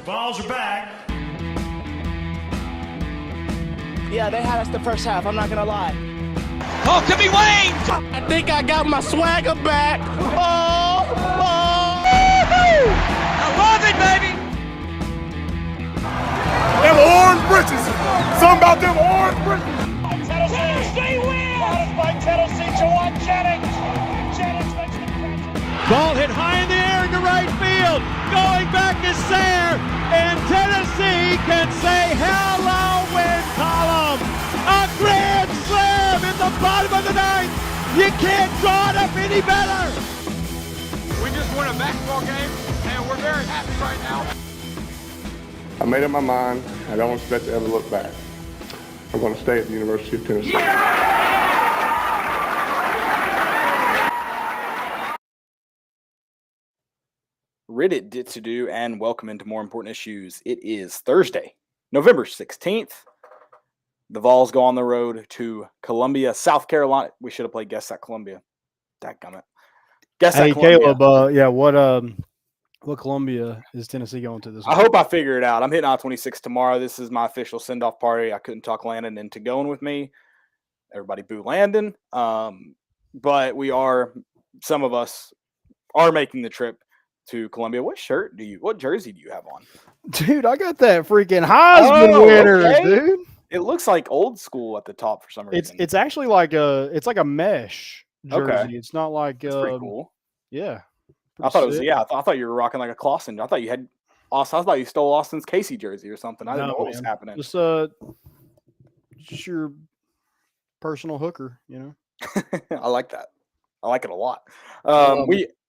Vols are back. Yeah, they had us the first half, I'm not going to lie. Oh, could be Wayne! I think I got my swagger back. Oh! I love it, baby! Them orange britches. Something about them orange britches. Tennessee wins! By Tennessee, Jawan Jennings. Jennings makes the catch. Ball hit high in the air into right field. Going back is Sayre. And Tennessee can say hello, win column. A grand slam in the bottom of the ninth. You can't draw it up any better. We just won a basketball game, and we're very happy right now. I made up my mind. I don't expect to ever look back. I'm going to stay at the University of Tennessee. Reddit did to do, and welcome into More Important Issues. It is Thursday, November 16th. The Vols go on the road to Columbia, South Carolina. We should have played Guess at Columbia. Dadgummit. Guess at Columbia. Caleb, what Columbia is Tennessee going to this week? I hope I figure it out. I'm hitting I-26 tomorrow. This is my official send-off party. I couldn't talk Landon into going with me. Everybody boo Landon. But some of us are making the trip to Columbia. What jersey do you have on? Dude, I got that freaking Heisman winner, okay. dude. It looks like old school at the top for some reason. It's actually like a mesh jersey. Okay. It's not like It's pretty cool. Yeah. I thought it was I thought you were rocking like a Clausen. I thought you had Austin. I thought you stole Austin's Casey jersey or something. I didn't know what was happening. Just your personal hooker, you know. I like that. I like it a lot.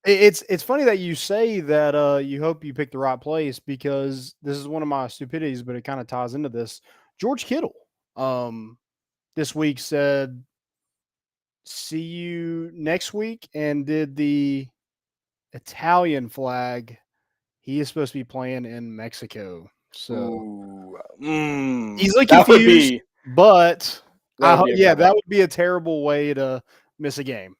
It's funny that you say that you hope you pick the right place, because this is one of my stupidities, but it kind of ties into this. George Kittle this week said, "See you next week," and did the Italian flag. He is supposed to be playing in Mexico, so easily confused. But that would be a terrible way to miss a game.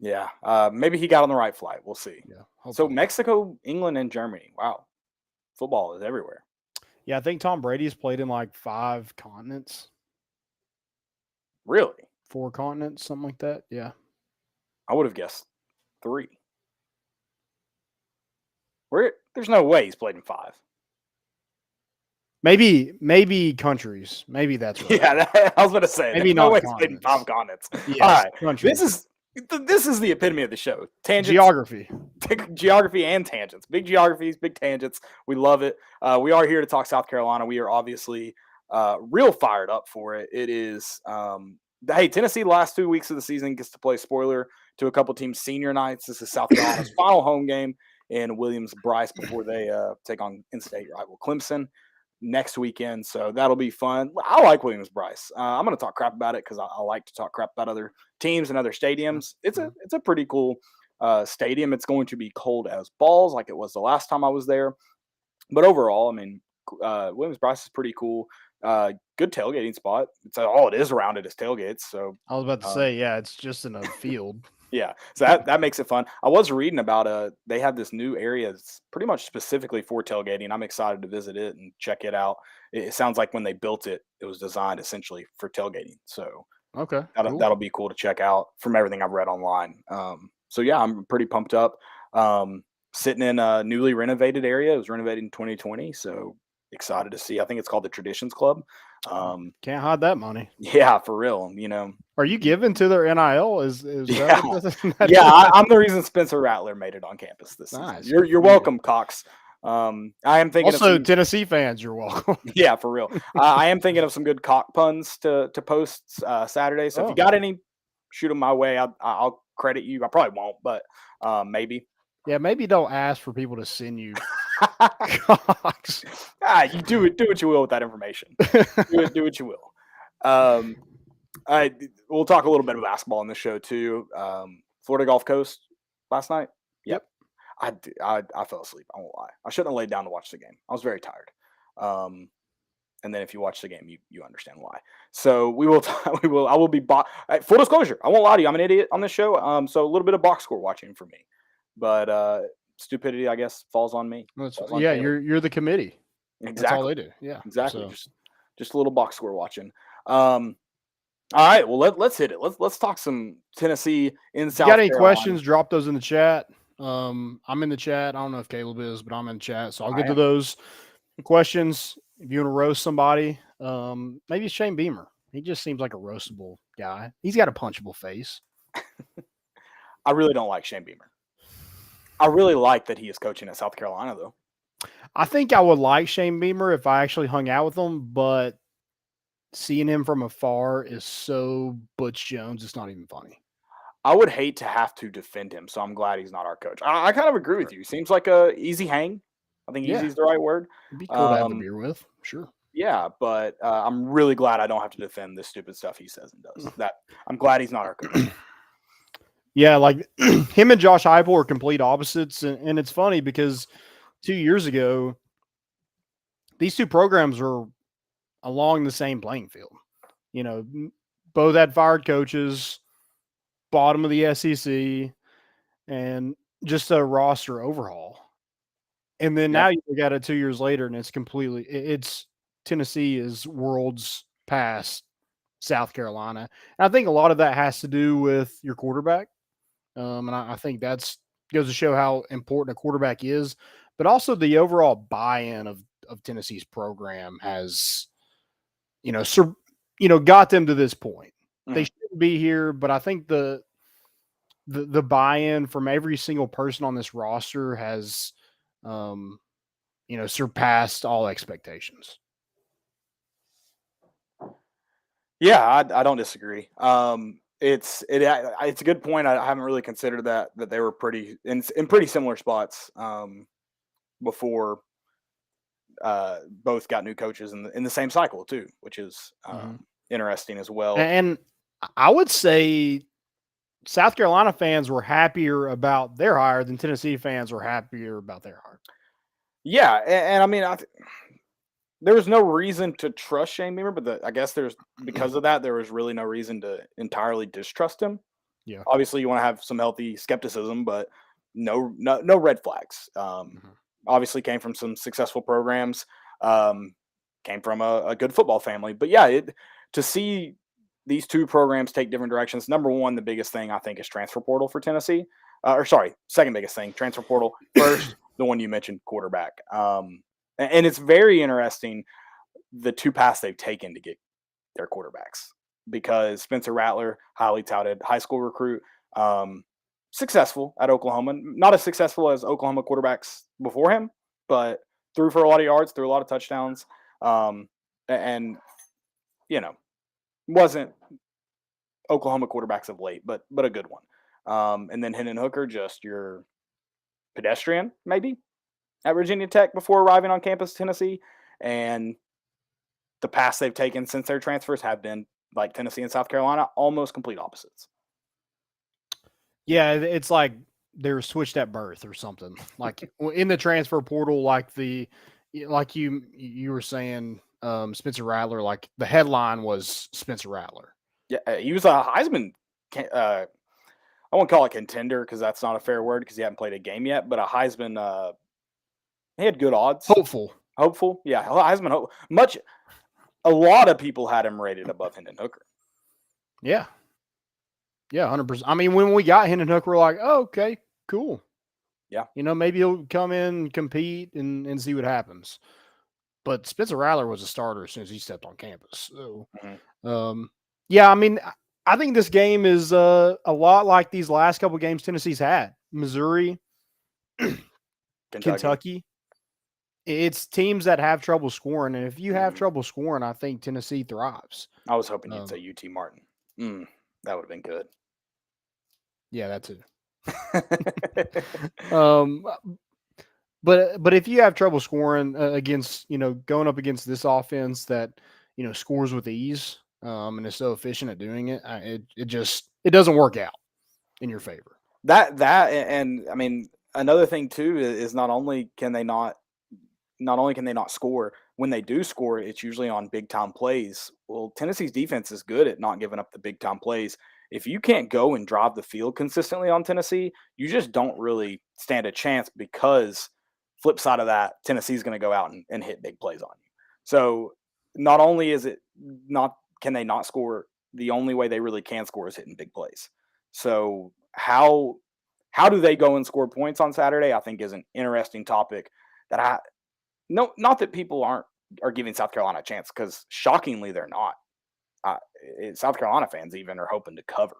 Yeah, maybe he got on the right flight. We'll see. Yeah. So Mexico, England, and Germany. Wow, football is everywhere. Yeah, I think Tom Brady's played in like 5 continents. Really? 4 continents, something like that. Yeah. I would have guessed 3. There's no way he's played in 5. Maybe countries. Maybe that's right. Yeah, I was going to say. Maybe no not way he's played in 5 continents. Yes, all right, countries. This is the epitome of the show. Tangents, geography and tangents. Big geographies, big tangents. We love it. We are here to talk South Carolina. We are obviously real fired up for it. It is, hey, Tennessee last 2 weeks of the season gets to play, spoiler, to a couple teams' senior nights. This is South Carolina's final home game in Williams-Brice before they take on in-state rival Clemson next weekend. So that'll be fun. I like Williams-Brice. I'm going to talk crap about it because I like to talk crap about other teams and other stadiums. It's a pretty cool stadium. It's going to be cold as balls like it was the last time I was there. But overall, I mean, Williams-Brice is pretty cool. Good tailgating spot. It's all it is around it is tailgates. So I was about to say, it's just in a field. Yeah, so that makes it fun. I was reading about they have this new area that's pretty much specifically for tailgating. I'm excited to visit it and check it out. It sounds like when they built it, it was designed essentially for tailgating. So okay, that'll be cool to check out from everything I've read online. So yeah, I'm pretty pumped up. Sitting in a newly renovated area. It was renovated in 2020, so excited to see. I think it's called the Traditions Club. Can't hide that money. Yeah, for real. You know, are you given to their NIL? Is yeah, I'm the reason Spencer Rattler made it on campus this season. You're welcome, Cox. I am thinking also Tennessee fans. You're welcome. Yeah, for real. I am thinking of some good cock puns to post Saturday. So if you got any, shoot them my way. I'll credit you. I probably won't, but maybe. Yeah, maybe don't ask for people to send you. You do what you will with that information. do what you will. We'll talk a little bit of basketball on this show too. Florida Gulf Coast last night. Yep. I fell asleep. I won't lie. I shouldn't have laid down to watch the game. I was very tired. And then if you watch the game, you understand why. So I will be full disclosure. I won't lie to you. I'm an idiot on this show. So a little bit of box score watching for me, but stupidity, I guess, falls on me. You're the committee. Exactly. That's all they do. Yeah. Exactly. So. Just a little box score watching. All right. Well, let's hit it. Let's talk some Tennessee in South If you got any Carolina. questions, drop those in the chat. I'm in the chat. I don't know if Caleb is, but I'm in the chat. So I'll get to those questions. If you want to roast somebody, maybe it's Shane Beamer. He just seems like a roastable guy. He's got a punchable face. I really don't like Shane Beamer. I really like that he is coaching at South Carolina, though. I think I would like Shane Beamer if I actually hung out with him, but seeing him from afar is so Butch Jones, it's not even funny. I would hate to have to defend him, so I'm glad he's not our coach. I kind of agree with you. Seems like a easy hang. I think easy is the right word. It'd be cool to have a beer with, sure. Yeah, but I'm really glad I don't have to defend this stupid stuff he says and does. I'm glad he's not our coach. Yeah, like him and Josh Heupel are complete opposites, and it's funny because 2 years ago, these two programs were along the same playing field. You know, both had fired coaches, bottom of the SEC, and just a roster overhaul. And then now you look at it 2 years later, and it's Tennessee is worlds past South Carolina. And I think a lot of that has to do with your quarterback. And I think that's goes to show how important a quarterback is, but also the overall buy-in of Tennessee's program has, got them to this point. Mm-hmm. They shouldn't be here, but I think the buy-in from every single person on this roster has, surpassed all expectations. Yeah, I don't disagree. It's a good point. I haven't really considered that they were pretty in pretty similar spots before both got new coaches in the same cycle too, which is interesting as well. And I would say South Carolina fans were happier about their hire than Tennessee fans were happier about their hire. Yeah, and I mean, there was no reason to trust Shane Beamer, but I guess because of that, there was really no reason to entirely distrust him. Yeah, obviously you want to have some healthy skepticism, but no red flags. Obviously came from some successful programs, came from a good football family. But yeah, to see these two programs take different directions. Number one, the biggest thing I think is transfer portal for Tennessee. Second biggest thing, transfer portal. First, the one you mentioned, quarterback. And it's very interesting the two paths they've taken to get their quarterbacks, because Spencer Rattler, highly touted high school recruit, successful at Oklahoma, not as successful as Oklahoma quarterbacks before him, but threw for a lot of yards, threw a lot of touchdowns, and wasn't Oklahoma quarterbacks of late, but a good one. And then Hendon Hooker, just your pedestrian maybe at Virginia Tech before arriving on campus, Tennessee. And the paths they've taken since their transfers have been, like Tennessee and South Carolina, almost complete opposites. Yeah, it's like they were switched at birth or something. Like in the transfer portal, like you were saying, Spencer Rattler, like the headline was Spencer Rattler. Yeah, he was a Heisman. I won't call it contender because that's not a fair word because he hadn't played a game yet. But a Heisman, he had good odds. Hopeful, yeah. Heisman, a lot of people had him rated above Hendon Hooker. Yeah, 100%. I mean, when we got Hendon Hooker, we're like, oh, okay, cool. Yeah, maybe he'll come in, compete, and see what happens. But Spencer Rattler was a starter as soon as he stepped on campus. So, yeah, I mean, I think this game is a lot like these last couple of games Tennessee's had. Missouri, Kentucky. It's teams that have trouble scoring, and if you have trouble scoring, I think Tennessee thrives. I was hoping you'd say UT Martin. That would have been good. Yeah, that too. But if you have trouble scoring against, going up against this offense that, scores with ease and is so efficient at doing it, it doesn't work out in your favor. That and I mean, another thing too is not only can they not score, when they do score, it's usually on big time plays. Well, Tennessee's defense is good at not giving up the big time plays. If you can't go and drive the field consistently on Tennessee, you just don't really stand a chance because Flip side of that, Tennessee's going to go out and hit big plays on you. So not only is it not can they not score, the only way they really can score is hitting big plays. So how do they go and score points on Saturday? I think is an interesting topic that not that people are giving South Carolina a chance, because shockingly they're not. South Carolina fans even are hoping to cover.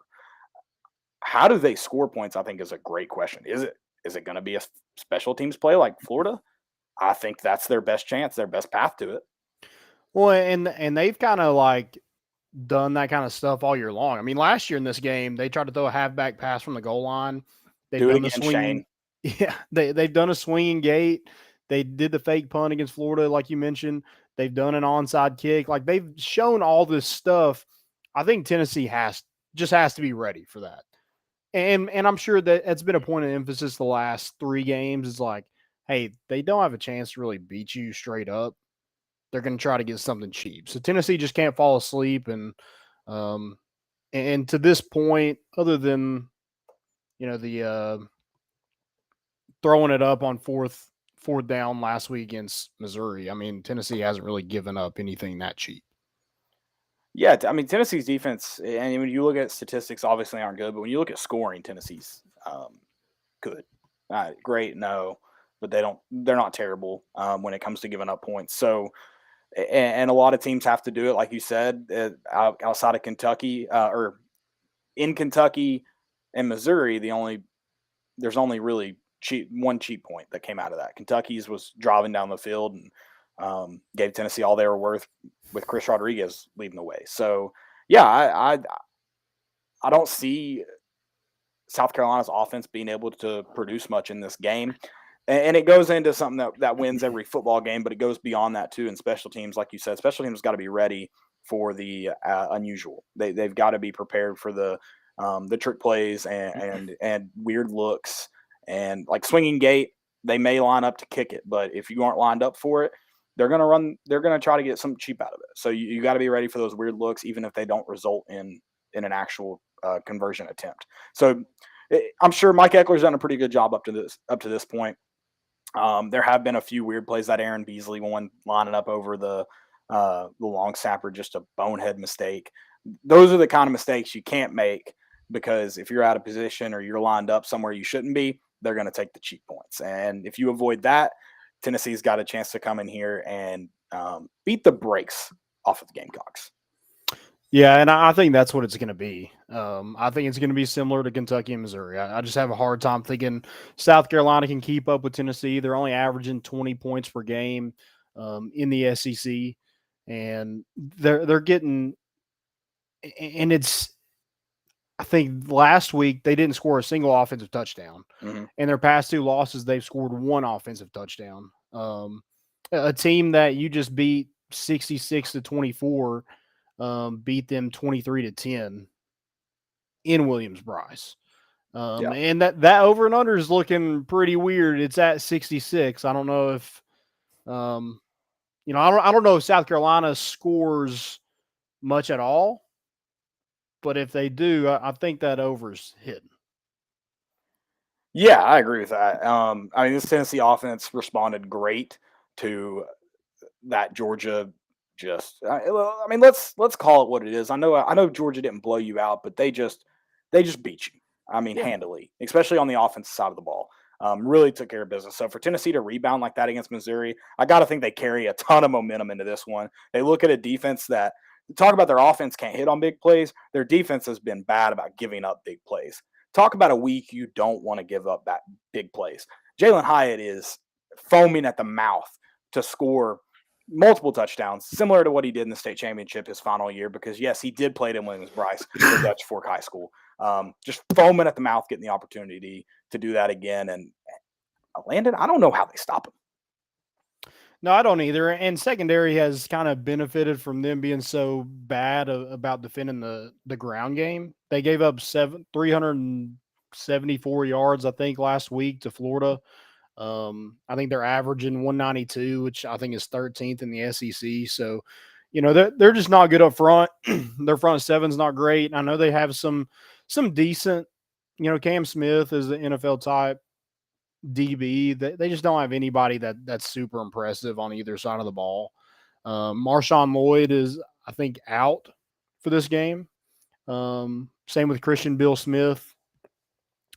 How do they score points? I think is a great question. Is it going to be a special teams play like Florida? I think that's their best chance, their best path to it. Well, and they've kind of like done that kind of stuff all year long. I mean, last year in this game, they tried to throw a halfback pass from the goal line. They've Do it done again, the swinging, Shane. Yeah, they've done a swinging gate. They did the fake punt against Florida, like you mentioned. They've done an onside kick. Like, they've shown all this stuff. I think Tennessee has to be ready for that. And I'm sure that it's been a point of emphasis the last 3 games. Is like, hey, they don't have a chance to really beat you straight up. They're going to try to get something cheap. So Tennessee just can't fall asleep. And to this point, other than, the throwing it up on fourth down last week against Missouri, I mean, Tennessee hasn't really given up anything that cheap. Yeah, I mean, Tennessee's defense, and when you look at statistics, obviously aren't good, but when you look at scoring, Tennessee's good. Great, no, but they're not terrible when it comes to giving up points. So, and a lot of teams have to do it, like you said, outside of Kentucky, or in Kentucky and Missouri, there's only really one cheap point that came out of that. Kentucky's was driving down the field and gave Tennessee all they were worth, with Chris Rodriguez leading the way. So, yeah, I don't see South Carolina's offense being able to produce much in this game. And it goes into something that wins every football game, but it goes beyond that too. In special teams, like you said, special teams got to be ready for the unusual. They've got to be prepared for the trick plays and weird looks, and like swinging gate. They may line up to kick it, but if you aren't lined up for it, they're going to try to get something cheap out of it. So you got to be ready for those weird looks, even if they don't result in an actual conversion attempt. So I'm sure Mike Eckler's done a pretty good job up to this point. There have been a few weird plays, that Aaron Beasley one lining up over the long snapper, just a bonehead mistake. Those are the kind of mistakes you can't make, because if you're out of position or you're lined up somewhere you shouldn't be, they're going to take the cheap points. And if you avoid that, Tennessee's got a chance to come in here and beat the brakes off of the Gamecocks. Yeah, and I think that's what it's going to be. I think it's going to be similar to Kentucky and Missouri. I just have a hard time thinking South Carolina can keep up with Tennessee. They're only averaging 20 points per game in the SEC, and they're getting. And it's, I think last week they didn't score a single offensive touchdown. Mm-hmm. In their past 2 losses, they've scored 1 offensive touchdown. A team that you just beat 66-24. Beat them 23-10 in Williams-Brice. And that over and under is looking pretty weird. It's at 66. I don't know if, I don't know if South Carolina scores much at all, but if they do, I think that over's hidden. Yeah, I agree with that. I mean, this Tennessee offense responded great to that Georgia. Let's call it what it is. I know Georgia didn't blow you out, but they just beat you. I mean, handily, especially on the offensive side of the ball. Really took care of business. So for Tennessee to rebound like that against Missouri, I got to think they carry a ton of momentum into this one. They look at a defense that, talk about their offense can't hit on big plays. Their defense has been bad about giving up big plays. Talk about a week you don't want to give up that big plays. Jalen Hyatt is foaming at the mouth to score multiple touchdowns, similar to what he did in the state championship his final year, because yes, he did play at Williams-Brice for Dutch Fork High School. Just foaming at the mouth, getting the opportunity to do that again. And Landon, I don't know how they stop him. No, I don't either. And secondary has kind of benefited from them being so bad about defending the ground game. They gave up 374 yards, I think, last week to Florida. I think they're averaging 192, which I think is 13th in the SEC. So, they're just not good up front. Their front seven's not great. I know they have some decent, Cam Smith is the NFL type, DB. They just don't have anybody that's super impressive on either side of the ball. Marshawn Lloyd is, I think, out for this game. Same with Christian Bill Smith.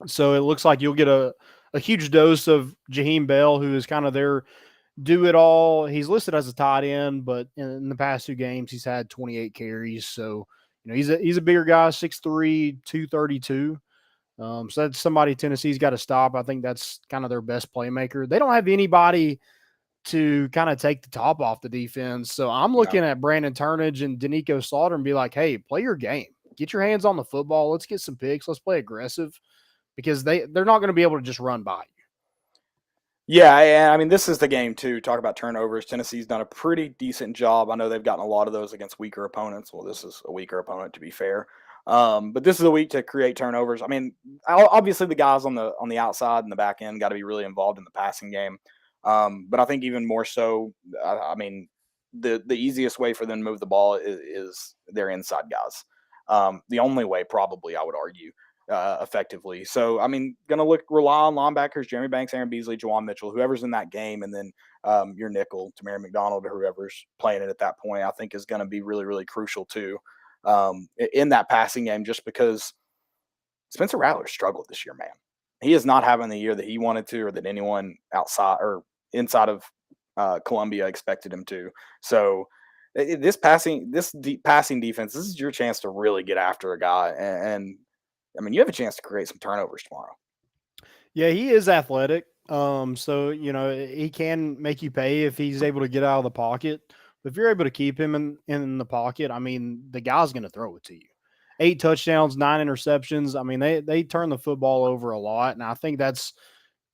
So it looks like you'll get a huge dose of Jaheim Bell, who is kind of their do-it-all. He's listed as a tight end, but in the past 2 games, he's had 28 carries. So, he's a bigger guy, 6'3", 232. So that's somebody Tennessee's got to stop. I think that's kind of their best playmaker. They don't have anybody to kind of take the top off the defense. So I'm looking at Brandon Turnage and Danico Slaughter and be like, hey, play your game. Get your hands on the football. Let's get some picks. Let's play aggressive, because they're not going to be able to just run by you. Yeah, I mean, this is the game, too. Talk about turnovers. Tennessee's done a pretty decent job. I know they've gotten a lot of those against weaker opponents. Well, this is a weaker opponent, to be fair. But this is a week to create turnovers. I mean, obviously the guys on the outside and the back end got to be really involved in the passing game. But I think even more so, I mean, the easiest way for them to move the ball is their inside guys. The only way, probably, I would argue, effectively. So, I mean, going to rely on linebackers, Jeremy Banks, Aaron Beasley, Juwan Mitchell, whoever's in that game, and then your nickel, Tamari McDonald, or whoever's playing it at that point, I think is going to be really, really crucial too in that passing game, just because Spencer Rattler struggled this year, man. He is not having the year that he wanted to, or that anyone outside or inside of Columbia expected him to. So this passing defense, this is your chance to really get after a guy. And I mean, you have a chance to create some turnovers tomorrow. Yeah, he is athletic. So, he can make you pay if he's able to get out of the pocket. But if you're able to keep him in the pocket, I mean, the guy's going to throw it to you. 8 touchdowns, 9 interceptions. I mean, they turn the football over a lot. And I think that's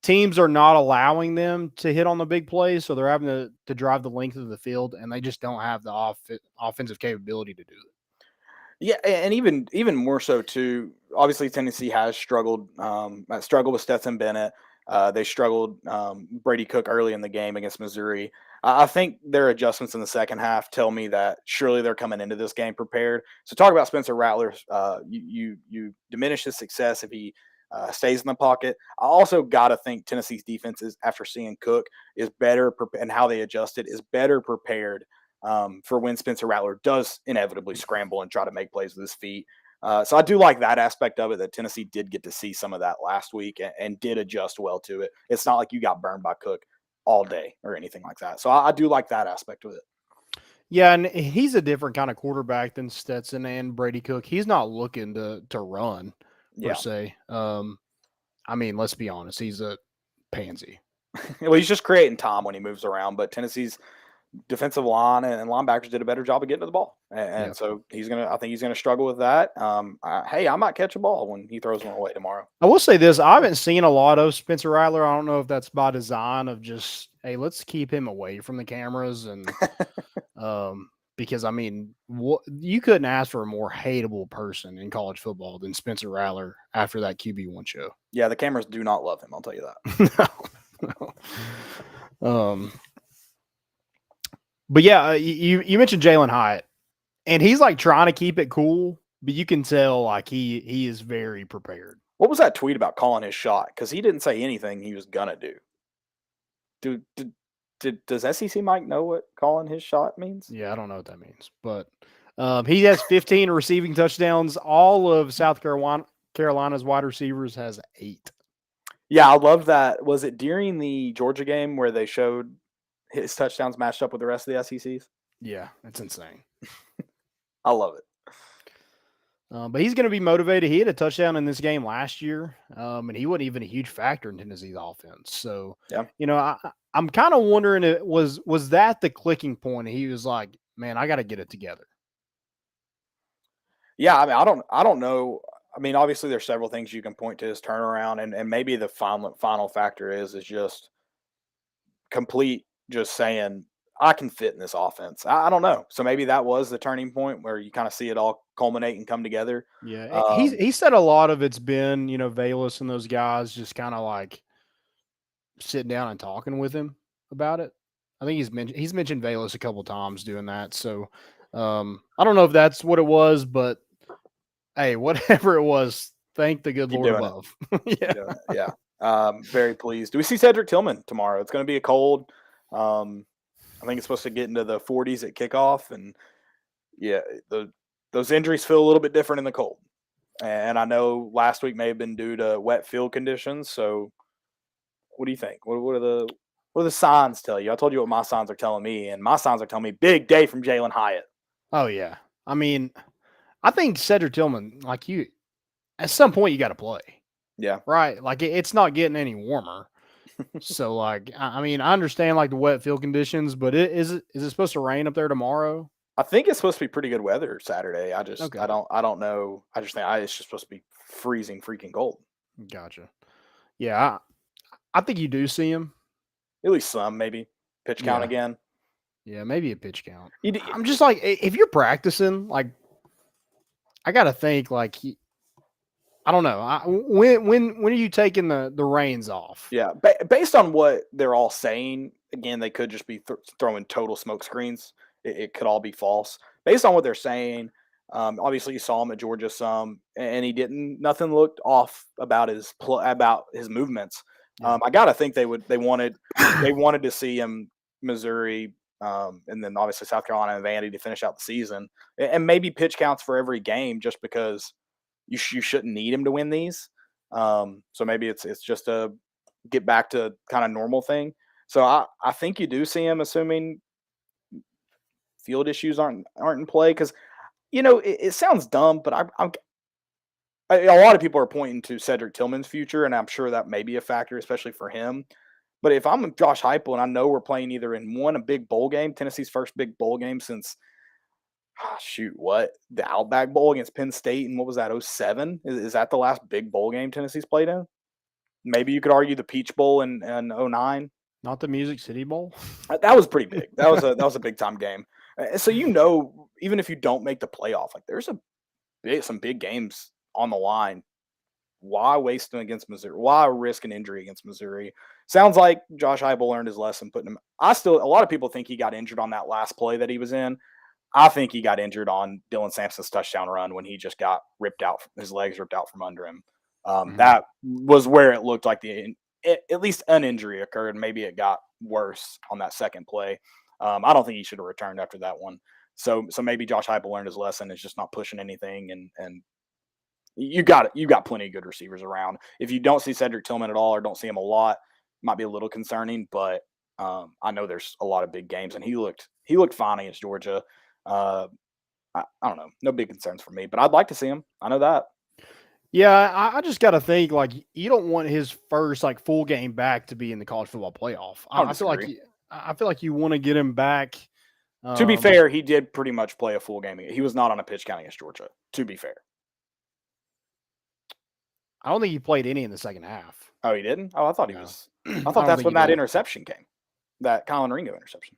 teams are not allowing them to hit on the big plays. So they're having to drive the length of the field, and they just don't have the offensive capability to do it. Yeah, and even more so too. Obviously, Tennessee has struggled with Stetson Bennett. They struggled Brady Cook early in the game against Missouri. I think their adjustments in the second half tell me that surely they're coming into this game prepared. So talk about Spencer Rattler. You diminish his success if he stays in the pocket. I also got to think Tennessee's defenses, after seeing Cook, is better and how they adjusted is better prepared for when Spencer Rattler does inevitably scramble and try to make plays with his feet. So I do like that aspect of it, that Tennessee did get to see some of that last week and did adjust well to it. It's not like you got burned by Cook all day or anything like that. So I do like that aspect of it. Yeah, and he's a different kind of quarterback than Stetson and Brady Cook. He's not looking to run, per se. I mean, let's be honest. He's a pansy. Well, he's just creating time when he moves around, but Tennessee's defensive line and linebackers did a better job of getting to the ball. And so I think he's going to struggle with that. Hey, I might catch a ball when he throws one away tomorrow. I will say this. I haven't seen a lot of Spencer Rattler. I don't know if that's by design of just, hey, let's keep him away from the cameras. And because, I mean, you couldn't ask for a more hateable person in college football than Spencer Rattler after that QB1 show. Yeah, the cameras do not love him. I'll tell you that. No. But yeah, you mentioned Jalen Hyatt, and he's like trying to keep it cool, but you can tell like he is very prepared. What was that tweet about calling his shot? Because he didn't say anything he was gonna do. Does SEC Mike know what calling his shot means? Yeah, I don't know what that means, but he has 15 receiving touchdowns. All of South Carolina's wide receivers has 8. Yeah, I love that. Was it during the Georgia game where they showed his touchdowns matched up with the rest of the SECs? Yeah, it's insane. I love it. But he's going to be motivated. He had a touchdown in this game last year, and he wasn't even a huge factor in Tennessee's offense. So, yeah, I'm kind of wondering, was that the clicking point? He was like, man, I got to get it together. Yeah, I mean, I don't know. I mean, obviously there's several things you can point to his turnaround, and maybe the final factor is just complete, just saying, I can fit in this offense. I don't know. So maybe that was the turning point where you kind of see it all culminate and come together. Yeah. He said a lot of it's been, Velus and those guys just kind of like sitting down and talking with him about it. I think he's mentioned Velus a couple of times doing that. So I don't know if that's what it was, but hey, whatever it was, thank the good Lord above. Yeah. Very pleased. Do we see Cedric Tillman tomorrow? It's going to be a cold. I think it's supposed to get into the 40s at kickoff, and yeah, those injuries feel a little bit different in the cold. And I know last week may have been due to wet field conditions. So, what do you think? What are the signs tell you? I told you what my signs are telling me, and my signs are telling me big day from Jalen Hyatt. Oh yeah, I mean, I think Cedric Tillman, like you, at some point you got to play. Yeah. Right. Like it's not getting any warmer. So like, I mean, I understand like the wet field conditions, but is it supposed to rain up there tomorrow? I think it's supposed to be pretty good weather Saturday. I Okay. don't know. I just think it's just supposed to be freezing freaking cold. Gotcha. Yeah. I think you do see him. At least some, maybe. Pitch count again. Yeah, maybe a pitch count. I'm just like, if you're practicing, like, I got to think like I don't know. When are you taking the reins off? Yeah, based on what they're all saying, again, they could just be throwing total smoke screens. It could all be false. Based on what they're saying, obviously you saw him at Georgia some, and he didn't. Nothing looked off about his movements. Yeah. I gotta think they wanted to see him Missouri, and then obviously South Carolina and Vandy to finish out the season, and maybe pitch counts for every game, just because you shouldn't need him to win these. So maybe it's just a get back to kind of normal thing. So I think you do see him, assuming field issues aren't in play, because it sounds dumb, but a lot of people are pointing to Cedric Tillman's future, and I'm sure that may be a factor, especially for him. But if I'm Josh Heupel and I know we're playing either in a big bowl game, Tennessee's first big bowl game since the Outback Bowl against Penn State, and what was that, 07? Is that the last big bowl game Tennessee's played in? Maybe you could argue the Peach Bowl in 09. Not the Music City Bowl. That was pretty big. That was a big time game. So even if you don't make the playoff, like there's some big games on the line. Why waste them against Missouri? Why risk an injury against Missouri? Sounds like Josh Heupel learned his lesson putting him. A lot of people think he got injured on that last play that he was in. I think he got injured on Dylan Sampson's touchdown run when he just got his legs ripped out from under him. That was where it looked like at least an injury occurred. Maybe it got worse on that second play. I don't think he should have returned after that one. So maybe Josh Heupel learned his lesson. It's just not pushing anything, and you got plenty of good receivers around. If you don't see Cedric Tillman at all or don't see him a lot, it might be a little concerning. But I know there's a lot of big games, and he looked fine against Georgia. I don't know. No big concerns for me, but I'd like to see him. I know that. Yeah, I just got to think like you don't want his first like full game back to be in the college football playoff. I feel like you want to get him back. To be fair, he did pretty much play a full game. He was not on a pitch count against Georgia. To be fair, I don't think he played any in the second half. Oh, he didn't? Oh, I thought he was. I thought that's when that interception came. That Colin Ringo interception.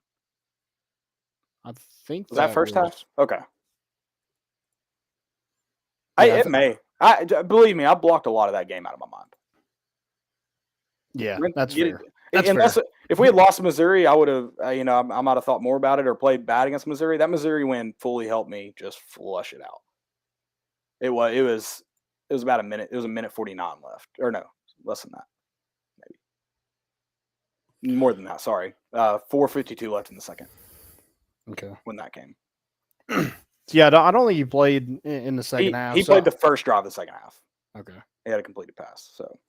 I think was that first half? Okay. It may. Believe me, I blocked a lot of that game out of my mind. Yeah, that's fair. If we had lost to Missouri, I would have, I might have thought more about it or played bad against Missouri. That Missouri win fully helped me just flush it out. It was about a minute. It was a minute 49 left, or no, less than that, maybe more than that. Sorry, 4:52 left in the second. Okay, when that came. Yeah, I don't think he played in the second half. He played the first drive of the second half. Okay, he had a completed pass, so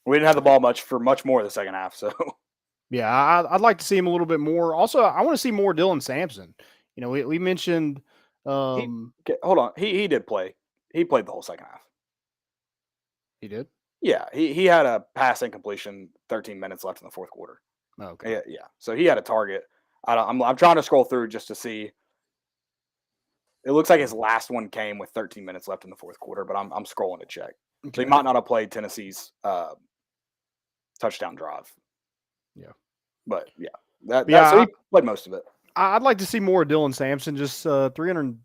we didn't have the ball much more of the second half. So yeah, I'd like to see him a little bit more. Also, I want to see more Dylan Sampson. We mentioned. Hold on, he did play. He played the whole second half. He did? Yeah, he had a pass incompletion 13 minutes left in the fourth quarter. Okay. Yeah. So he had a target. I'm trying to scroll through just to see. It looks like his last one came with 13 minutes left in the fourth quarter, but I'm scrolling to check. Okay. So he might not have played Tennessee's touchdown drive. Yeah. But yeah. So he played most of it. I'd like to see more of Dylan Sampson, just 300.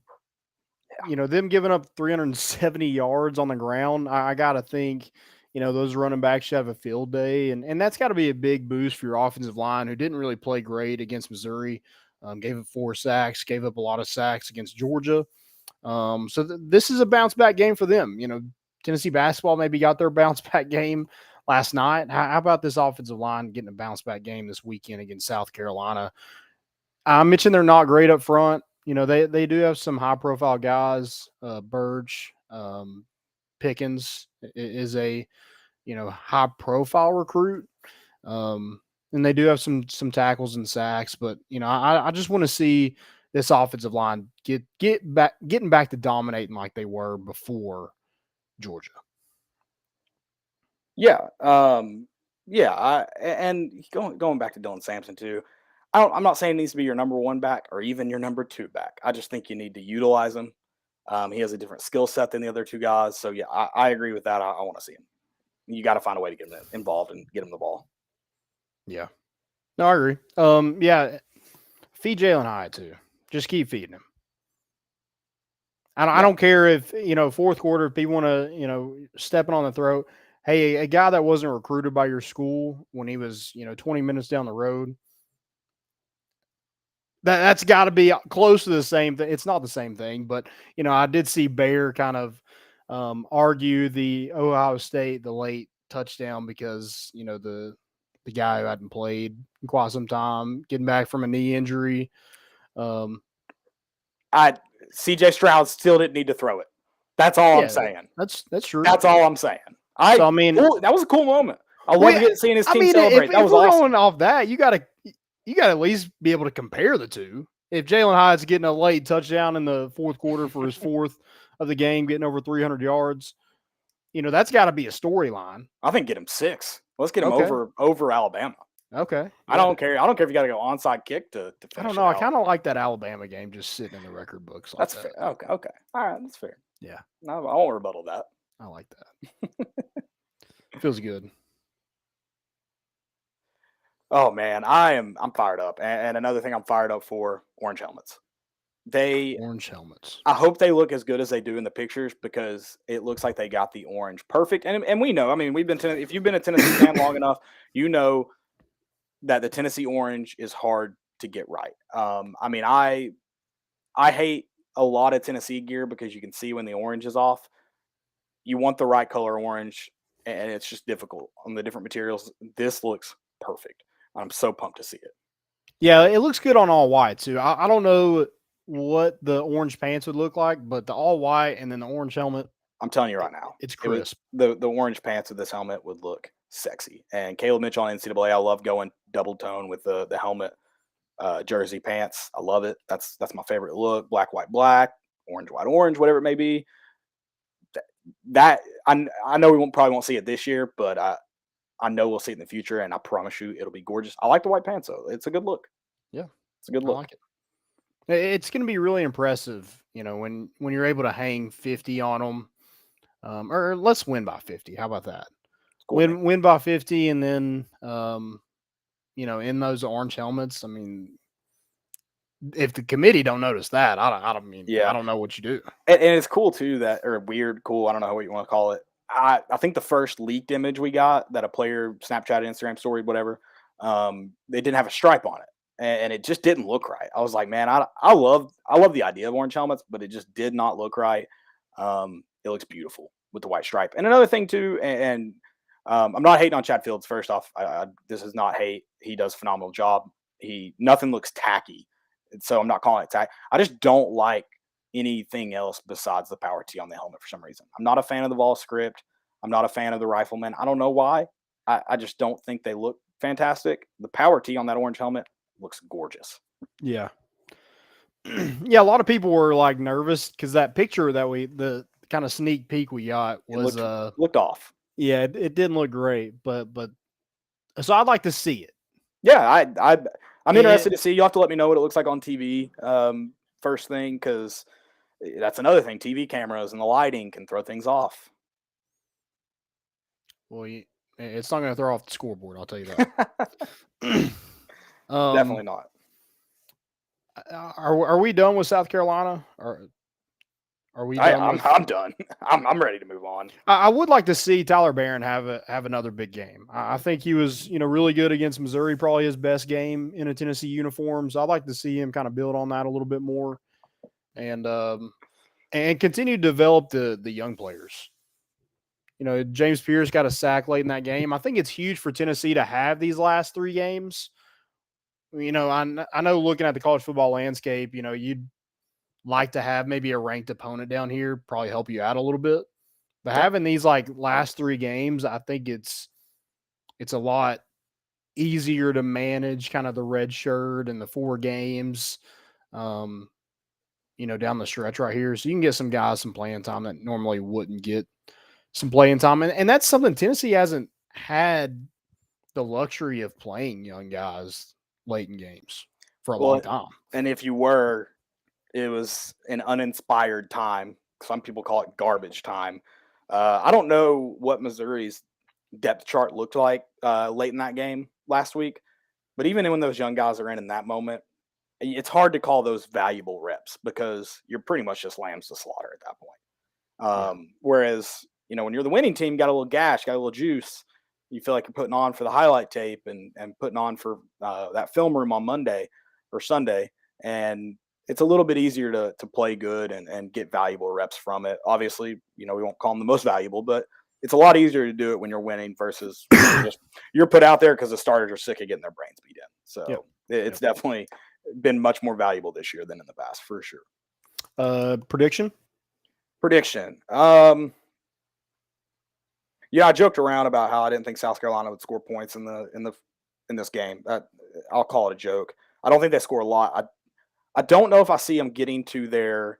Them giving up 370 yards on the ground. I got to think, those running backs should have a field day. And that's got to be a big boost for your offensive line, who didn't really play great against Missouri. Gave up 4 sacks, gave up a lot of sacks against Georgia. So this is a bounce back game for them. Tennessee basketball maybe got their bounce back game last night. How about this offensive line getting a bounce back game this weekend against South Carolina? I mentioned they're not great up front. They do have some high profile guys. Burge, Pickens is a high profile recruit. And they do have some tackles and sacks, but I just want to see this offensive line getting back to dominating like they were before Georgia. Yeah. And going back to Dylan Sampson too. I'm not saying he needs to be your number one back or even your number two back. I just think you need to utilize him. He has a different skill set than the other two guys. So yeah, I agree with that. I want to see him. You got to find a way to get him involved and get him the ball. Yeah. No, I agree. Yeah. Feed Jalen Hyatt too. Just keep feeding him. I don't care if, fourth quarter, if people want to, stepping on the throat. Hey, a guy that wasn't recruited by your school when he was, 20 minutes down the road, that's got to be close to the same thing. It's not the same thing, but, I did see Bayer kind of argue the Ohio State, the late touchdown because, the guy who hadn't played in quite some time, getting back from a knee injury. CJ Stroud still didn't need to throw it. That's all I'm saying. That's true. That's all I'm saying. That was a cool moment. I love seeing his team celebrate. That was awesome. Going off that, you got to at least be able to compare the two. If Jalen Hyatt's getting a late touchdown in the fourth quarter for his fourth of the game, getting over 300 yards, that's got to be a storyline. I think get him 6. Let's get him over Alabama. Okay. Yeah. I don't care. I don't care if you got to go onside kick to finish. I don't know. I kind of like that Alabama game just sitting in the record books. That's fair. Okay. All right. That's fair. Yeah. No, I won't rebuttal that. I like that. Feels good. Oh man, I'm fired up. And another thing I'm fired up for, orange helmets. Orange helmets. I hope they look as good as they do in the pictures because it looks like they got the orange perfect. And we know, I mean, if you've been a Tennessee fan long enough, you know that the Tennessee orange is hard to get right. I mean, I hate a lot of Tennessee gear because you can see when the orange is off. You want the right color orange, and it's just difficult on the different materials. This looks perfect. I'm so pumped to see it. Yeah, it looks good on all white too. I don't know what the orange pants would look like, but the all white and then the orange helmet. I'm telling you right now, it's crisp. The orange pants with this helmet would look sexy. And Caleb Mitchell on NCAA, I love going double tone with the helmet jersey pants. I love it. That's my favorite look. Black, white, black, orange, white, orange, whatever it may be. That I know we probably won't see it this year, but I know we'll see it in the future, and I promise you it'll be gorgeous. I like the white pants, though. It's a good look. Yeah. It's a good look. I like it. It's going to be really impressive, when you're able to hang 50 on them. Or let's win by 50. How about that? Cool, win by 50, and then, in those orange helmets, I mean, if the committee don't notice that, I don't know what you do. And it's cool, too, or weird, cool, I don't know what you want to call it. I think the first leaked image we got that a player Snapchat, Instagram story, whatever, they didn't have a stripe on it, and it just didn't look right. I was like, man, I love the idea of orange helmets, but it just did not look right. It looks beautiful with the white stripe. And another thing too, and I'm not hating on Chad Fields. First off, this is not hate. He does a phenomenal job. Nothing looks tacky, so I'm not calling it tacky. I just don't like anything else besides the power tee on the helmet for some reason. I'm not a fan of the Vol script. I'm not a fan of the rifleman. I don't know why. I just don't think they look fantastic. The power tee on that orange helmet looks gorgeous. Yeah. Yeah, a lot of people were like nervous because that picture that the kind of sneak peek we got was looked off. Yeah, it didn't look great, but so I'd like to see it. Yeah, I'm interested to see. You'll have to let me know what it looks like on TV first thing, because that's another thing. TV cameras and the lighting can throw things off. Well, it's not going to throw off the scoreboard, I'll tell you that. Definitely not. Are we done with South Carolina? Or are we done? I'm done. I'm ready to move on. I would like to see Tyler Barron have another big game. I think he was really good against Missouri, probably his best game in a Tennessee uniform. So I'd like to see him kind of build on that a little bit more, and continue to develop the young players. James Pierce got a sack late in that game. I think it's huge for Tennessee to have these last 3 games. I know looking at the college football landscape, you'd like to have maybe a ranked opponent down here, probably help you out a little bit. But having these last 3 games, I think it's a lot easier to manage kind of the red shirt and the 4 games, down the stretch right here. So you can get some guys some playing time that normally wouldn't get some playing time. And that's something Tennessee hasn't had the luxury of playing young guys late in games for a long time. And if you were, it was an uninspired time. Some people call it garbage time. I don't know what Missouri's depth chart looked like late in that game last week, but even when those young guys are in that moment, it's hard to call those valuable reps because you're pretty much just lambs to slaughter at that point. Whereas, when you're the winning team, you got a little gas, got a little juice, you feel like you're putting on for the highlight tape and putting on for that film room on Monday or Sunday. And it's a little bit easier to play good and get valuable reps from it. Obviously, we won't call them the most valuable, but it's a lot easier to do it when you're winning versus you're put out there because the starters are sick of getting their brains beat in. So it's definitely been much more valuable this year than in the past, for sure. Prediction. Yeah, I joked around about how I didn't think South Carolina would score points in this game. I'll call it a joke. I don't think they score a lot. I don't know if I see them getting to their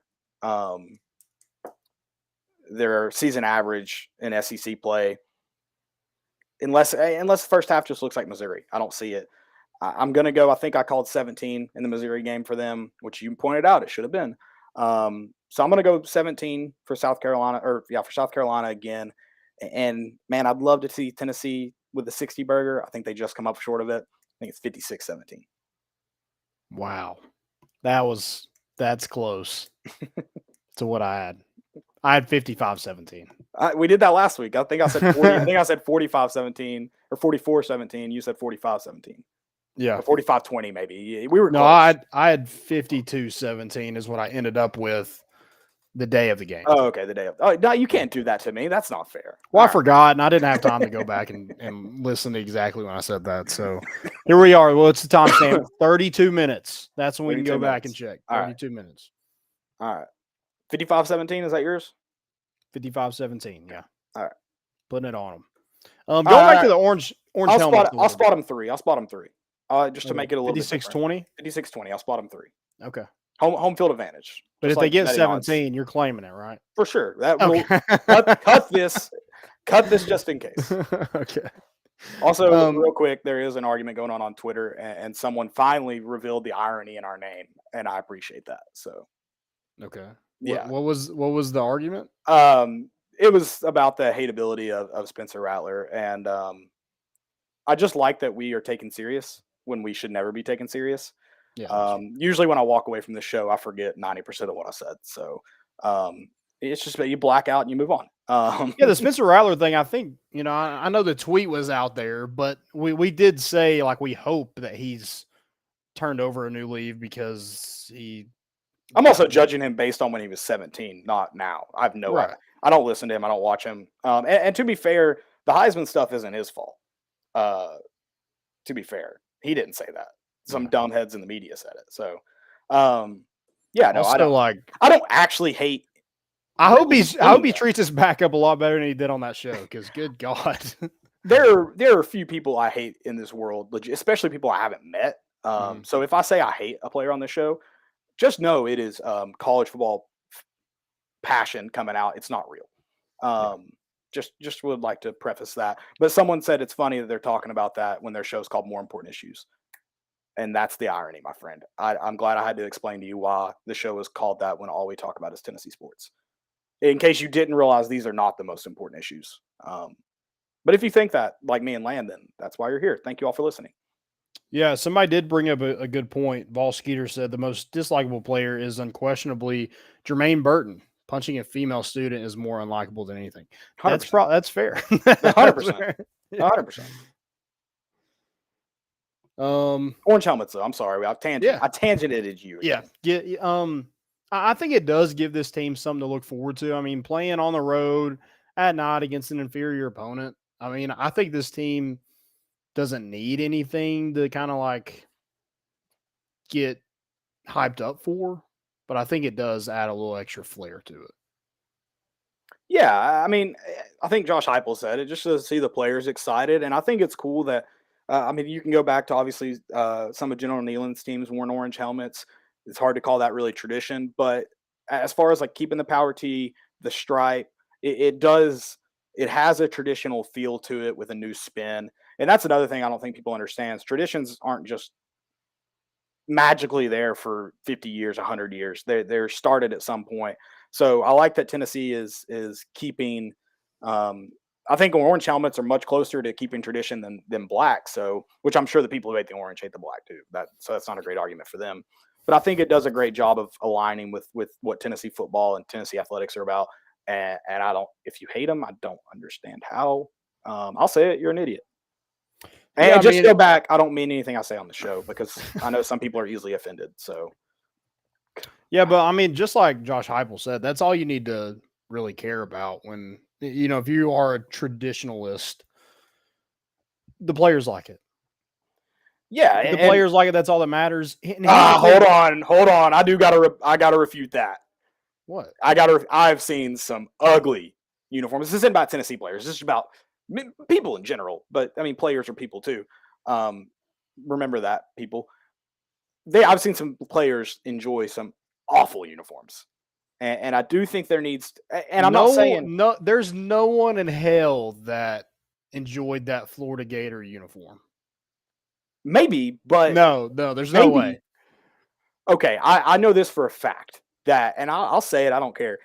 season average in SEC play, unless the first half just looks like Missouri. I don't see it. I'm going to go. I think I called 17 in the Missouri game for them, which you pointed out it should have been. So I'm going to go 17 for South Carolina, for South Carolina again. And man, I'd love to see Tennessee with the 60 burger. I think they just come up short of it. I think it's 56-17. Wow. That's close to what I had. I had 55-17. We did that last week. I think I said 40. I think I said 45-17 or 44-17. You said 45-17. Yeah. Or 45-20 maybe. We were close. I had 52-17 is what I ended up with the day of the game. Oh, okay. The day of. Oh, no, you can't do that to me. That's not fair. Well, I forgot, and I didn't have time to go back and listen to exactly when I said that. So here we are. Well, it's the timestamp. 32 minutes. That's when we can go back and check. 32 minutes. All right. 55-17, is that yours? 55-17, yeah. All right. Putting it on them. Going back to the orange helmet. I'll spot them 3. Just to make it a little 56-20? 56-20. I'll spot them 3. Okay. Home field advantage. But if they get 17, odds. You're claiming it, right? For sure. Cut this just in case. Okay. Also, real quick, there is an argument going on Twitter, and someone finally revealed the irony in our name, and I appreciate that. So, okay. Yeah. What was the argument? It was about the hateability of Spencer Rattler, and I just like that we are taken serious when we should never be taken serious. Yeah. Usually when I walk away from the show, I forget 90% of what I said. So it's just that you black out and you move on. The Spencer Rattler thing, I think, I know the tweet was out there, but we did say we hope that he's turned over a new leaf because I'm also judging him based on when he was 17, not now. I have no idea. I don't listen to him. I don't watch him. And to be fair, the Heisman stuff isn't his fault. To be fair, he didn't say that. Some dumbheads in the media said it. So, I don't actually hate. I hope he treats his backup a lot better than he did on that show. Because good God, there are a few people I hate in this world, especially people I haven't met. So if I say I hate a player on this show, just know it is college football passion coming out. It's not real. Just would like to preface that. But someone said it's funny that they're talking about that when their show's called More Important Issues. And that's the irony, my friend. I'm glad I had to explain to you why the show is called that when all we talk about is Tennessee sports. In case you didn't realize these are not the most important issues. But if you think that, like me and Land, then that's why you're here. Thank you all for listening. Yeah, somebody did bring up a good point. Vol Skeeter said the most dislikable player is unquestionably Jermaine Burton. Punching a female student is more unlikable than anything. 100%. That's fair. 100%. 100%. Orange helmets, though. I'm sorry. I tangented you. Again. Yeah. I think it does give this team something to look forward to. I mean, playing on the road at night against an inferior opponent. I mean, I think this team doesn't need anything to kind of like get hyped up for, but I think it does add a little extra flair to it. Yeah, I mean, I think Josh Heupel said it just to see the players excited, and I think it's cool that. I mean, you can go back to obviously some of General Neyland's teams worn orange helmets. It's hard to call that really tradition, but as far as like keeping the power tee, the stripe, it has a traditional feel to it with a new spin, and that's another thing I don't think people understand. Traditions aren't just magically there for 50 years, 100 years. They're started at some point. So I like that Tennessee is keeping. I think orange helmets are much closer to keeping tradition than black. So, which I'm sure the people who hate the orange hate the black too. So that's not a great argument for them. But I think it does a great job of aligning with what Tennessee football and Tennessee athletics are about. And I don't. If you hate them, I don't understand how. I'll say it. You're an idiot. And Yeah, just go back. I don't mean anything I say on the show because I know some people are easily offended. So, yeah, but I mean, just like Josh Heupel said, that's all you need to really care about when, you know, if you are a traditionalist, the players like it. Yeah, the players like it. That's all that matters. Hold on. I gotta refute that. What? I've seen some ugly uniforms. This isn't about Tennessee players. This is about people in general. But I mean, players are people too. Remember that, people. I've seen some players enjoy some awful uniforms, and I do think there needs. And I'm not saying there's no one in hell that enjoyed that Florida Gator uniform. Maybe, but no, there's no way. Okay, I know this for a fact that, and I'll say it. I don't care.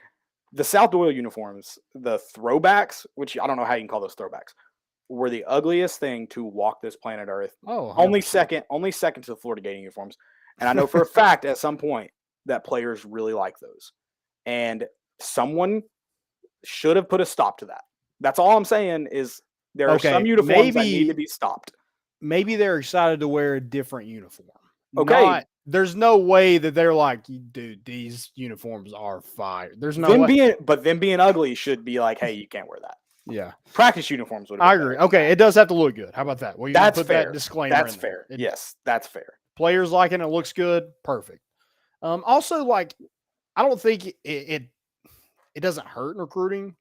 The South Doyle uniforms, the throwbacks, which I don't know how you can call those throwbacks, were the ugliest thing to walk this planet Earth. Oh, 100%. only second to the Florida Gator uniforms. And I know for a fact at some point that players really like those. And someone should have put a stop to that. That's all I'm saying is there are some uniforms that need to be stopped. Maybe they're excited to wear a different uniform. Okay. There's no way that they're like, dude, these uniforms are fire. There's no way. But them being ugly should be like, hey, you can't wear that. Yeah. Practice uniforms would have been agree. Okay, it does have to look good. How about that? Well, you that's put fair. That disclaimer That's in fair. There. Yes, that's fair. Players like it, it looks good. Perfect. Also, like, I don't think it doesn't hurt in recruiting.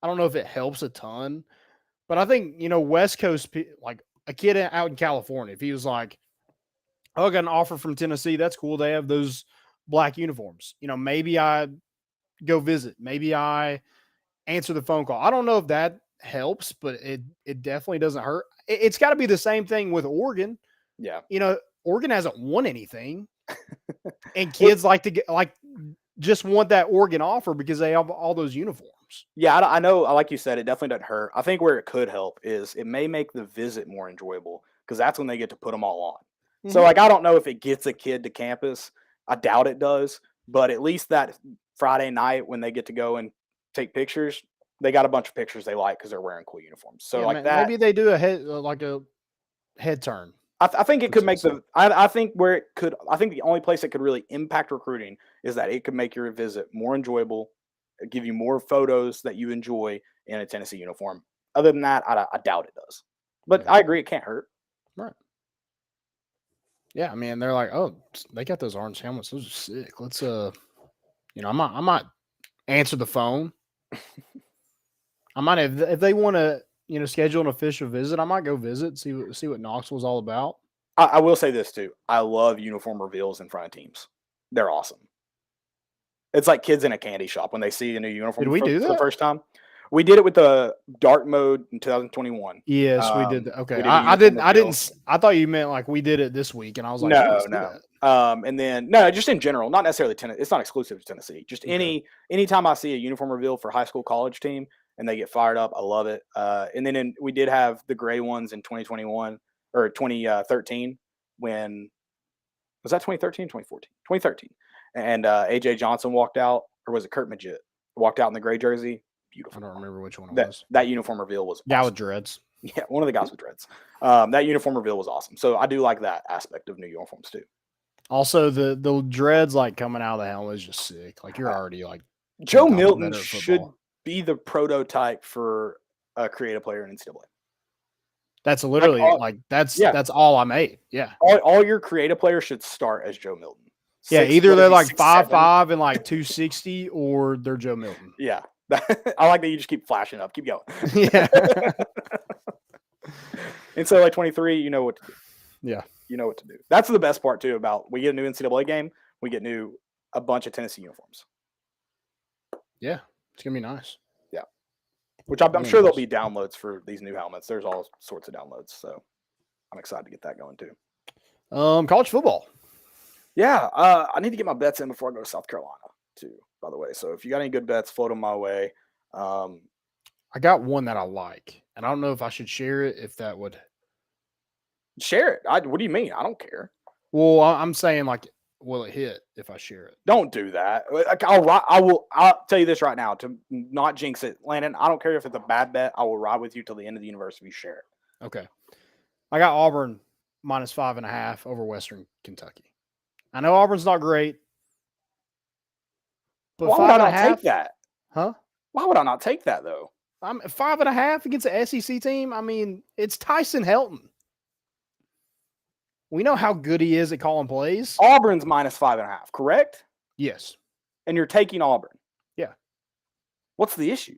I don't know if it helps a ton, but I think, you know, West Coast, like a kid out in California, if he was like, oh, I got an offer from Tennessee, that's cool. They have those black uniforms. You know, maybe I go visit. Maybe I answer the phone call. I don't know if that helps, but it definitely doesn't hurt. It's got to be the same thing with Oregon. Yeah. You know, Oregon hasn't won anything. And kids like to just want that Oregon offer because they have all those uniforms. Yeah, I know. Like you said, it definitely doesn't hurt. I think where it could help is it may make the visit more enjoyable because that's when they get to put them all on. Mm-hmm. So, like, I don't know if it gets a kid to campus. I doubt it does. But at least that Friday night when they get to go and take pictures, they got a bunch of pictures they like because they're wearing cool uniforms. So, yeah, that. Maybe they do a head turn. I think it could make I think the only place it could really impact recruiting is that it could make your visit more enjoyable, give you more photos that you enjoy in a Tennessee uniform. Other than that, I doubt it does. But yeah. I agree, it can't hurt. Right. Yeah, I mean, they're like, oh, they got those orange helmets. Those are sick. Let's you know, I might answer the phone. I might if they want to, you know, schedule an official visit, I might go visit, see what Knoxville's all about. I will say this too. I love uniform reveals in front of teams. They're awesome. It's like kids in a candy shop when they see a new uniform for the first time. We did it with the dark mode in 2021. Yes, we did that. Okay. I didn't I thought you meant like we did it this week and I was like, no. And then just in general, not necessarily Tennessee. It's not exclusive to Tennessee. Just anytime I see a uniform reveal for high school, college team and they get fired up, I love it. And then we did have the gray ones in 2021 or 2013 when was that 2013, 2014? 2013. And AJ Johnson walked out, or was it Kurt Magid walked out in the gray jersey? Beautiful. I don't remember which one it was. That uniform reveal was awesome. With dreads. Yeah, one of the guys with dreads. That uniform reveal was awesome. So I do like that aspect of new uniforms too. Also, the dreads like coming out of the helmet is just sick. Like you're already like Joe Milton should be the prototype for a creative player in NCAA. That's literally that's all I made. Yeah. All your creative players should start as Joe Milton. Yeah, either they're like 5'5" and like 260, or they're Joe Milton. Yeah. I like that you just keep flashing up. Keep going. Yeah. And so like 23, you know what to do. Yeah. You know what to do. That's the best part too about we get a new NCAA game, we get a bunch of Tennessee uniforms. Yeah. It's gonna be nice. Yeah. Which I'm sure there'll be downloads for these new helmets. There's all sorts of downloads. So I'm excited to get that going too. College football. Yeah. I need to get my bets in before I go to South Carolina too, by the way. So if you got any good bets, float them my way. I got one that I like, and I don't know if I should share it, if that would share it. What do you mean? I don't care. Well, I'm saying, like, will it hit if I share it? Don't do that. I'll tell you this right now to not jinx it, Landon. I don't care if it's a bad bet. I will ride with you till the end of the universe if you share it. Okay. I got Auburn minus 5.5 over Western Kentucky. I know Auburn's not great, but why would I not take that? Huh? Why would I not take that though? I'm 5.5 against an SEC team. I mean, it's Tyson Helton. We know how good he is at calling plays. Auburn's minus 5.5, correct? Yes. And you're taking Auburn. Yeah. What's the issue?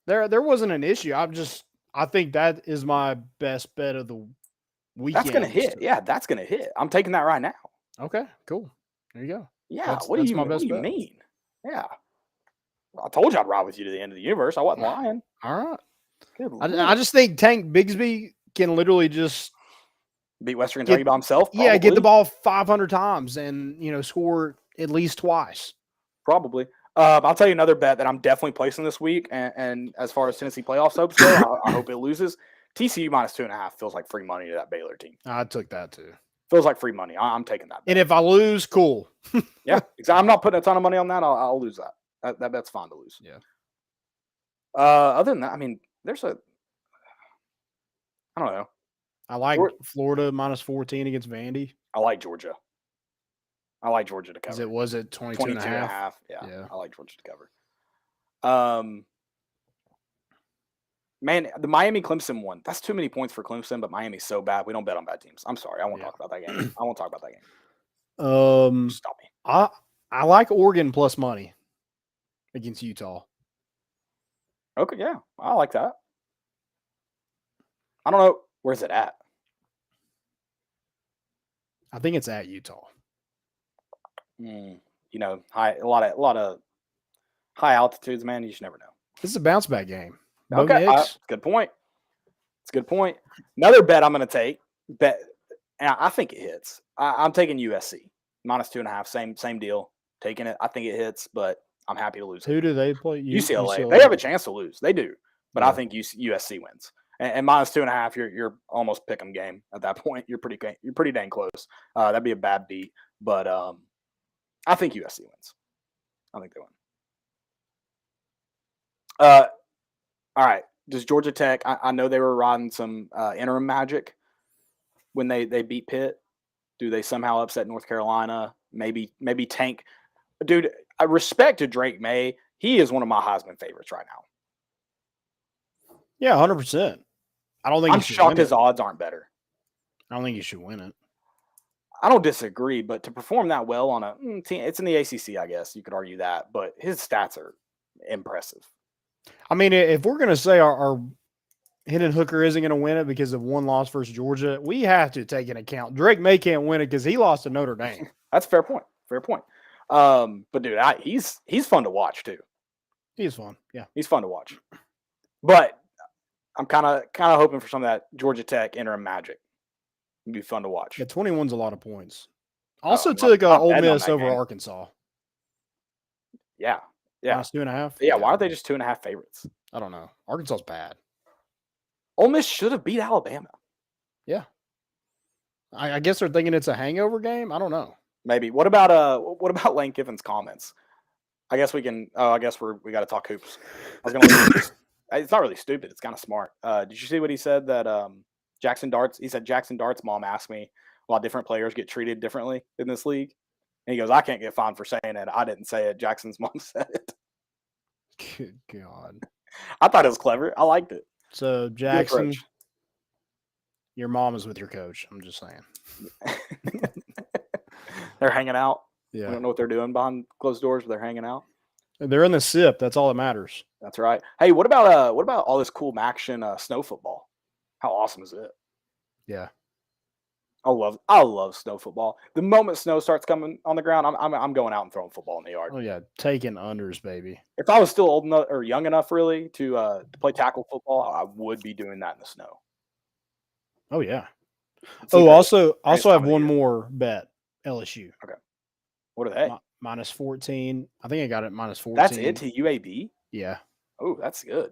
There wasn't an issue. I think that is my best bet of the weekend. That's gonna hit. Yeah, that's gonna hit. I'm taking that right now. Okay, cool. There you go. Yeah. What do you mean? Yeah. I told you I'd ride with you to the end of the universe. I wasn't lying. All right. Good. I just think Tank Bigsby can literally just beat Western Kentucky by himself. Probably. Yeah, get the ball 500 times and score at least twice. Probably. I'll tell you another bet that I'm definitely placing this week. And as far as Tennessee playoff hopes go, I hope it loses. TCU minus 2.5 feels like free money to that Baylor team. I took that too. Feels like free money. I'm taking that bet. And if I lose, cool. Yeah, exactly. I'm not putting a ton of money on that. I'll lose that. That bet's fine to lose. Yeah. Other than that, I mean, I don't know. I like Florida minus 14 against Vandy. I like Georgia. I like Georgia to cover. Was it 22.5? Yeah, I like Georgia to cover. Man, the Miami Clemson one. That's too many points for Clemson, but Miami's so bad. We don't bet on bad teams. I'm sorry. I won't talk about that game. I won't talk about that game. Stop me. I like Oregon plus money against Utah. Okay, yeah. I like that. I don't know. Where's it at? I think it's at Utah. A lot of high altitudes, man. You just never know. This is a bounce back game. Okay, good point. It's a good point. Another bet I'm going to take. And I think it hits. I'm taking USC minus 2.5. Same deal. Taking it. I think it hits, but I'm happy to lose. Who do they play? UCLA. They have a chance to lose. They do, but I think USC wins. And minus 2.5, you're almost pick 'em game at that point. You're pretty dang close. That'd be a bad beat, but I think USC wins. I think they win. All right. Does Georgia Tech? I know they were riding some interim magic when they beat Pitt. Do they somehow upset North Carolina? Maybe Tank. Dude, I respect to Drake May. He is one of my Heisman favorites right now. Yeah, 100%. I don't think I'm shocked his odds aren't better. I don't think you should win it. I don't disagree, but to perform that well on a team, it's in the ACC, I guess you could argue that, but his stats are impressive. I mean, if we're going to say our Hendon Hooker isn't going to win it because of one loss versus Georgia, we have to take into account Drake May can't win it because he lost to Notre Dame. That's a fair point. Fair point. But dude, he's fun to watch too. He's fun. Yeah, he's fun to watch. But I'm kind of hoping for some of that Georgia Tech interim magic. It'd be fun to watch. Yeah, 21's a lot of points. Also took Ole Miss over Arkansas. Yeah. Yeah. Minus 2.5. Yeah. Why aren't they just 2.5 favorites? I don't know. Arkansas's bad. Ole Miss should have beat Alabama. Yeah. I guess they're thinking it's a hangover game. I don't know. Maybe. What about Lane Kiffin's comments? I guess we can. I guess we got to talk hoops. I was gonna. It's not really stupid. It's kind of smart. Did you see what he said? That Jackson Dart's. He said Jackson Dart's mom asked me why different players get treated differently in this league, and he goes, "I can't get fined for saying it. I didn't say it. Jackson's mom said it." Good God. I thought it was clever. I liked it. So, Jackson, your mom is with your coach. I'm just saying. They're hanging out. Yeah. I don't know what they're doing behind closed doors, but they're hanging out. They're in the SIP. That's all that matters. That's right. Hey, what about all this cool action snow football? How awesome is it? Yeah. I love snow football. The moment snow starts coming on the ground, I'm going out and throwing football in the yard. Oh yeah, taking unders, baby. If I was still old enough or young enough, really, to play tackle football, I would be doing that in the snow. Oh yeah. Also have one more bet. LSU. Okay. What are they? Minus 14. I think I got it minus 14. That's it to UAB? Yeah. Oh, that's good.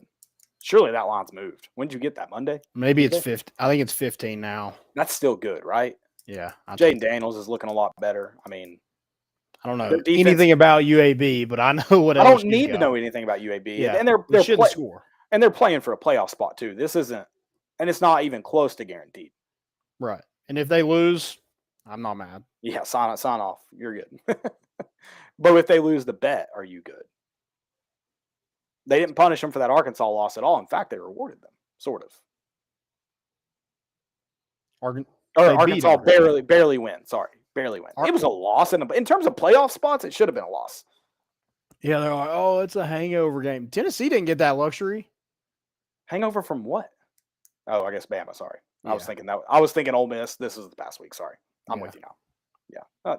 Surely that line's moved. When did you get that? Monday? Maybe it's 15. I think it's 15 now. That's still good, right? Yeah. Jaden Daniels is looking a lot better. I mean, I don't know anything about UAB, but I know what I don't need to know anything about UAB. Yeah. And they're score. And they're playing for a playoff spot too. This isn't, and it's not even close to guaranteed. Right. And if they lose, I'm not mad. Yeah, sign off. You're good. But if they lose the bet, are you good? They didn't punish them for that Arkansas loss at all. In fact, they rewarded them, sort of. Arkansas barely win. Sorry, barely win. It was a loss. In terms of playoff spots, it should have been a loss. Yeah, they're like, oh, it's a hangover game. Tennessee didn't get that luxury. Hangover from what? Oh, I guess Bama. Sorry, yeah. I was thinking Ole Miss. This is the past week. Sorry, I'm with you now. Yeah,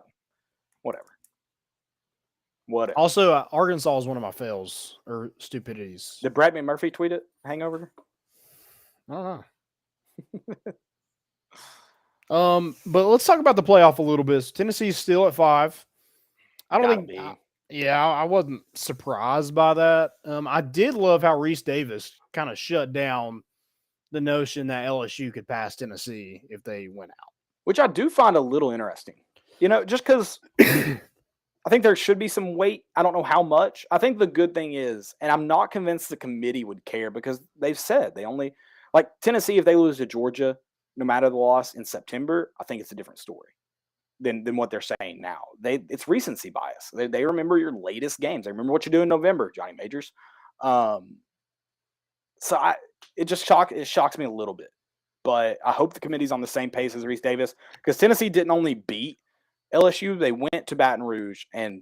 whatever. Also, Arkansas is one of my fails or stupidities. Did Brad McMurphy tweet it? Hangover? I don't know. But let's talk about the playoff a little bit. Tennessee's still at 5. I don't think. I wasn't surprised by that. I did love how Reese Davis kind of shut down the notion that LSU could pass Tennessee if they went out, which I do find a little interesting. Just because. I think there should be some weight. I don't know how much. I think the good thing is, and I'm not convinced the committee would care because they've said they only like Tennessee. If they lose to Georgia, no matter the loss in September, I think it's a different story than what they're saying now. It's recency bias. They remember your latest games. They remember what you do in November, Johnny Majors. It shocks me a little bit, but I hope the committee's on the same pace as Reese Davis because Tennessee didn't only beat LSU, they went to Baton Rouge and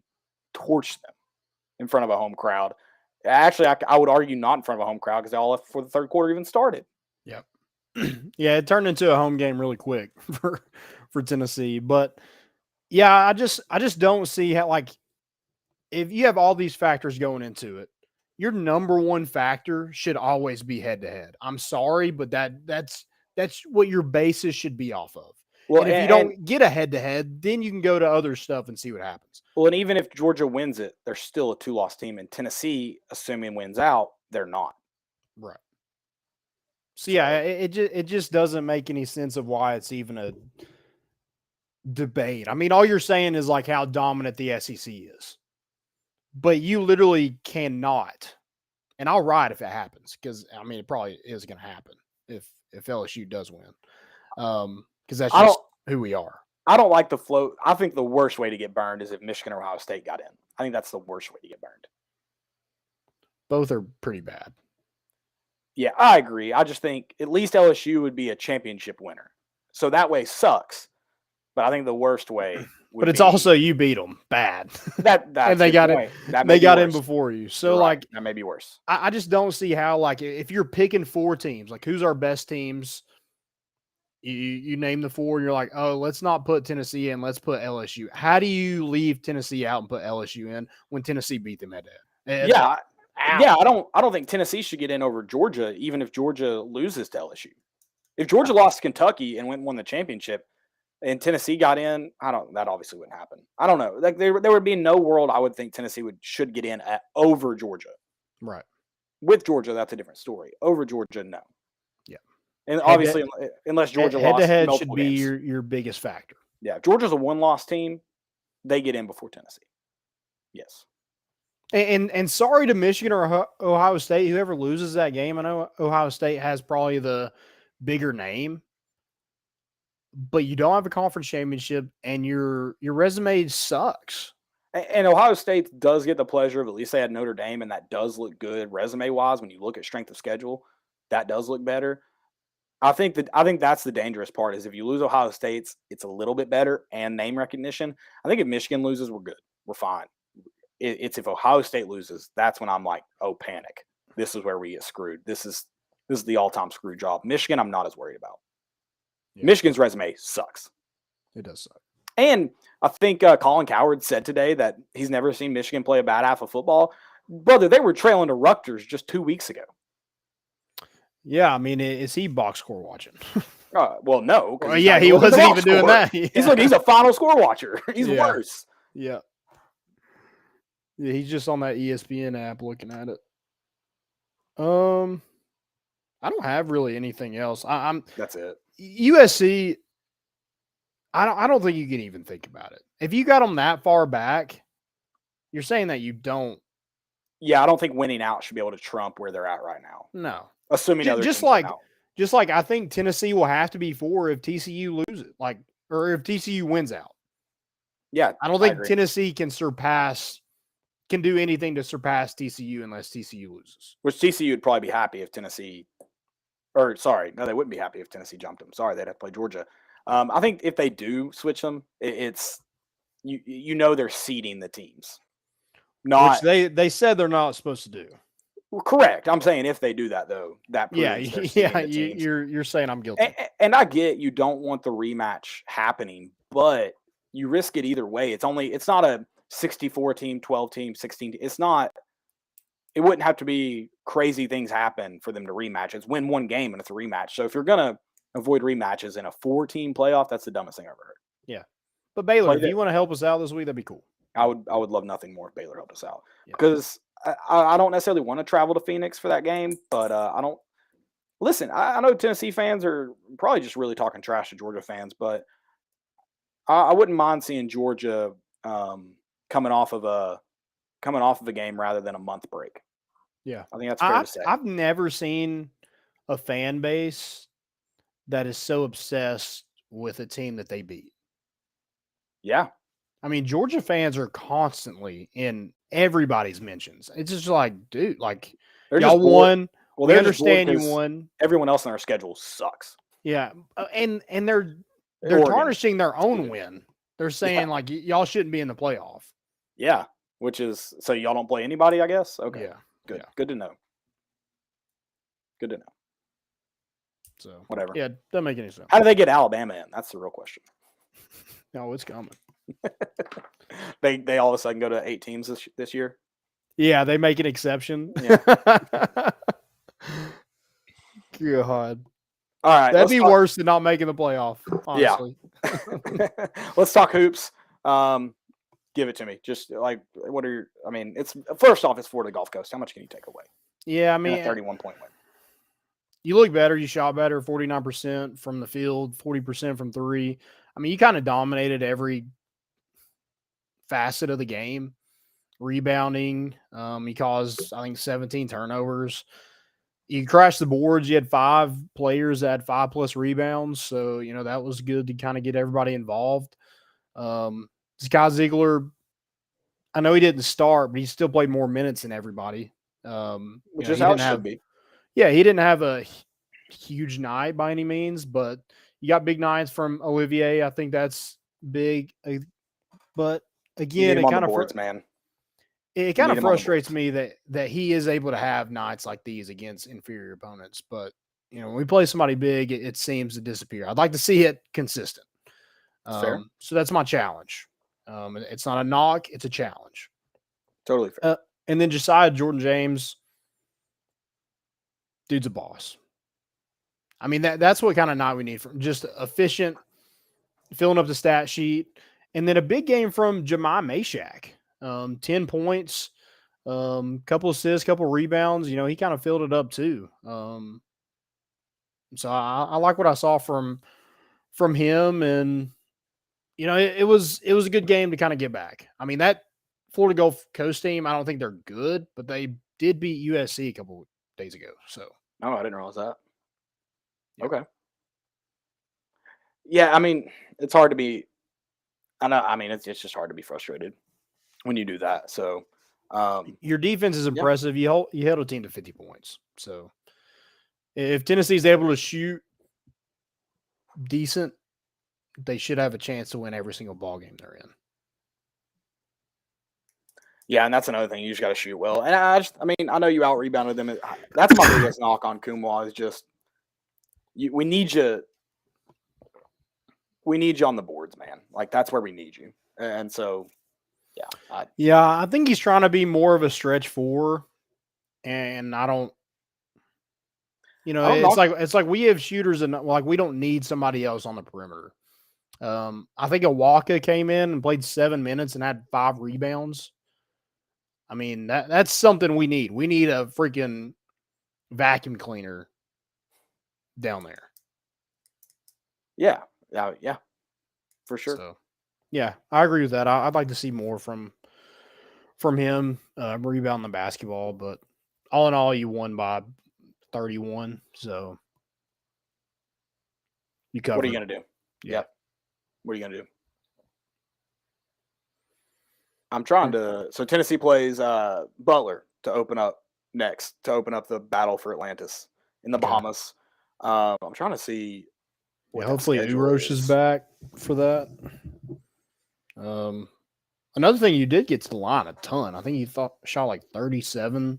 torched them in front of a home crowd. Actually, I would argue not in front of a home crowd because they all left before the third quarter even started. Yep. Yeah, it turned into a home game really quick for Tennessee. But yeah, I just don't see how, like, if you have all these factors going into it, your number one factor should always be head to head. I'm sorry, but that's what your basis should be off of. Well, and if you don't get a head-to-head, then you can go to other stuff and see what happens. Well, and even if Georgia wins it, they're still a 2-loss team. And Tennessee, assuming wins out, they're not. Right. So, yeah, it just doesn't make any sense of why it's even a debate. I mean, all you're saying is, like, how dominant the SEC is. But you literally cannot. And I'll ride if it happens because, I mean, it probably is going to happen if LSU does win. Because that's just who we are. I don't like the float. I think the worst way to get burned is if Michigan or Ohio State got in. I think that's the worst way to get burned. Both are pretty bad. Yeah, I agree. I just think at least LSU would be a championship winner. So that way sucks. But I think the worst way would But it's also you beat them bad. And they got it. They got in before you. So, like, that may be worse. I just don't see how, like, if you're picking 4 teams, like, who's our best teams? You name the 4 and you're like, oh, let's not put Tennessee in. Let's put LSU. How do you leave Tennessee out and put LSU in when Tennessee beat them head to head? Yeah. I don't think Tennessee should get in over Georgia, even if Georgia loses to LSU. If Georgia lost to Kentucky and won the championship and Tennessee got in, that obviously wouldn't happen. I don't know. Like there would be no world I would think Tennessee should get in over Georgia. Right. With Georgia, that's a different story. Over Georgia, no. Yeah. And obviously, unless Georgia lost, head-to-head should be your biggest factor. Yeah, if Georgia's a 1-loss team, they get in before Tennessee. Yes. And sorry to Michigan or Ohio State, whoever loses that game. I know Ohio State has probably the bigger name, but you don't have a conference championship, and your resume sucks. And Ohio State does get the pleasure of at least they had Notre Dame, and that does look good resume-wise. When you look at strength of schedule, that does look better. I think that's the dangerous part is if you lose Ohio State's, it's a little bit better and name recognition. I think if Michigan loses, we're good. We're fine. It's if Ohio State loses, that's when I'm like, oh, panic. This is where we get screwed. This is the all-time screw job. Michigan, I'm not as worried about. Yeah. Michigan's resume sucks. It does suck. And I think Colin Cowherd said today that he's never seen Michigan play a bad half of football. Brother, they were trailing to Rutgers just 2 weeks ago. Yeah, I mean, is he box score watching? Well, no. Well, yeah, he wasn't even doing that. Yeah. He's a final score watcher. He's worse. Yeah. Yeah, he's just on that ESPN app looking at it. I don't have really anything else. That's it. USC. I don't think you can even think about it. If you got them that far back, you're saying that you don't. Yeah, I don't think winning out should be able to trump where they're at right now. No. Assuming just like I think Tennessee will have to be 4 if TCU loses, or if TCU wins out. Yeah, I don't think Tennessee can do anything to surpass TCU unless TCU loses. Which TCU would probably be happy if Tennessee, or sorry, no, they wouldn't be happy if Tennessee jumped them. Sorry, they'd have to play Georgia. I think if they do switch them, it's they're seeding the teams. Which they said they're not supposed to do. Well, correct. I'm saying if they do that though, that proves you're saying I'm guilty. And I get you don't want the rematch happening, but you risk it either way. It's not a 64 team, 12 team, 16. It's not. It wouldn't have to be crazy things happen for them to rematch. It's win one game and it's a rematch. So if you're gonna avoid rematches in a 4-team playoff, that's the dumbest thing I've ever heard. Yeah, but Baylor, if you want to help us out this week, that'd be cool. I would love nothing more if Baylor helped us out because I don't necessarily want to travel to Phoenix for that game, but I don't. Listen, I know Tennessee fans are probably just really talking trash to Georgia fans, but I wouldn't mind seeing Georgia coming off of a game rather than a month break. Yeah, I think that's fair to say. I've never seen a fan base that is so obsessed with a team that they beat. Yeah. I mean, Georgia fans are constantly in everybody's mentions. It's just like, dude, y'all won. Well, they understand you won. Everyone else on our schedule sucks. Yeah, and they're tarnishing their own win. They're saying y'all shouldn't be in the playoff. Yeah, which is so y'all don't play anybody, I guess. Okay, yeah, good, yeah. Good to know. Good to know. So whatever. Yeah, doesn't make any sense. How do they get Alabama in? That's the real question. No, it's coming. They all of a sudden go to 8 teams this year. Yeah, they make an exception. Yeah. God. All right. That'd be worse than not making the playoff, honestly. Yeah. Let's talk hoops. Give it to me. Just what are your it's first off, it's Florida Gulf Coast. How much can you take away? Yeah, I mean, a 31-point win. You look better. You shot better, 49% from the field, 40% from 3. I mean, you kind of dominated every facet of the game. Rebounding. He caused, I think, 17 turnovers. You crashed the boards. You had 5 players that had 5+ rebounds. So, that was good to kind of get everybody involved. Sky Ziegler, I know he didn't start, but he still played more minutes than everybody. Which is how it should be. Yeah, he didn't have a huge night by any means, but you got big nights from Olivier. I think that's big. But again, it kind of frustrates me that he is able to have nights like these against inferior opponents. But when we play somebody big, it seems to disappear. I'd like to see it consistent. Fair. So that's my challenge. It's not a knock; it's a challenge. Totally fair. And then Josiah Jordan James. Dude's a boss. I mean, that's what kind of night we need from just efficient, filling up the stat sheet. And then a big game from Jemai Mashak. 10 points, couple assists, couple rebounds. He kind of filled it up too. So I like what I saw from him. And, it was a good game to kind of get back. I mean, that Florida Gulf Coast team, I don't think they're good, but they did beat USC a couple days ago. So. Oh, I didn't realize that. Yeah. Okay. Yeah, I mean, it's hard to be. I know. I mean, it's just hard to be frustrated. when you do that. So your defense is impressive. You held a team to 50 points. So if Tennessee's able to shoot decent, they should have a chance to win every single ball game they're in. Yeah, and that's another thing. You just got to shoot well. And I know you out rebounded them. That's my biggest knock on Kumwa is just we need you. We need you on the boards, man. Like that's where we need you. And so, yeah. I think he's trying to be more of a stretch four, and I don't. It's like we have shooters and like we don't need somebody else on the perimeter. I think Awaka came in and played 7 minutes and had 5 rebounds. I mean, that's something we need. We need a freaking vacuum cleaner down there. Yeah, for sure. So, yeah, I agree with that. I'd like to see more from him rebounding the basketball, but all in all, you won by 31. So, you covered. What are you gonna do? Yeah. What are you gonna do? I'm trying to. So Tennessee plays Butler to open up the battle for Atlantis in the Bahamas. I'm trying to see. Hopefully Urosh is back for that. Another thing, you did get to the line a ton. I think you shot like 37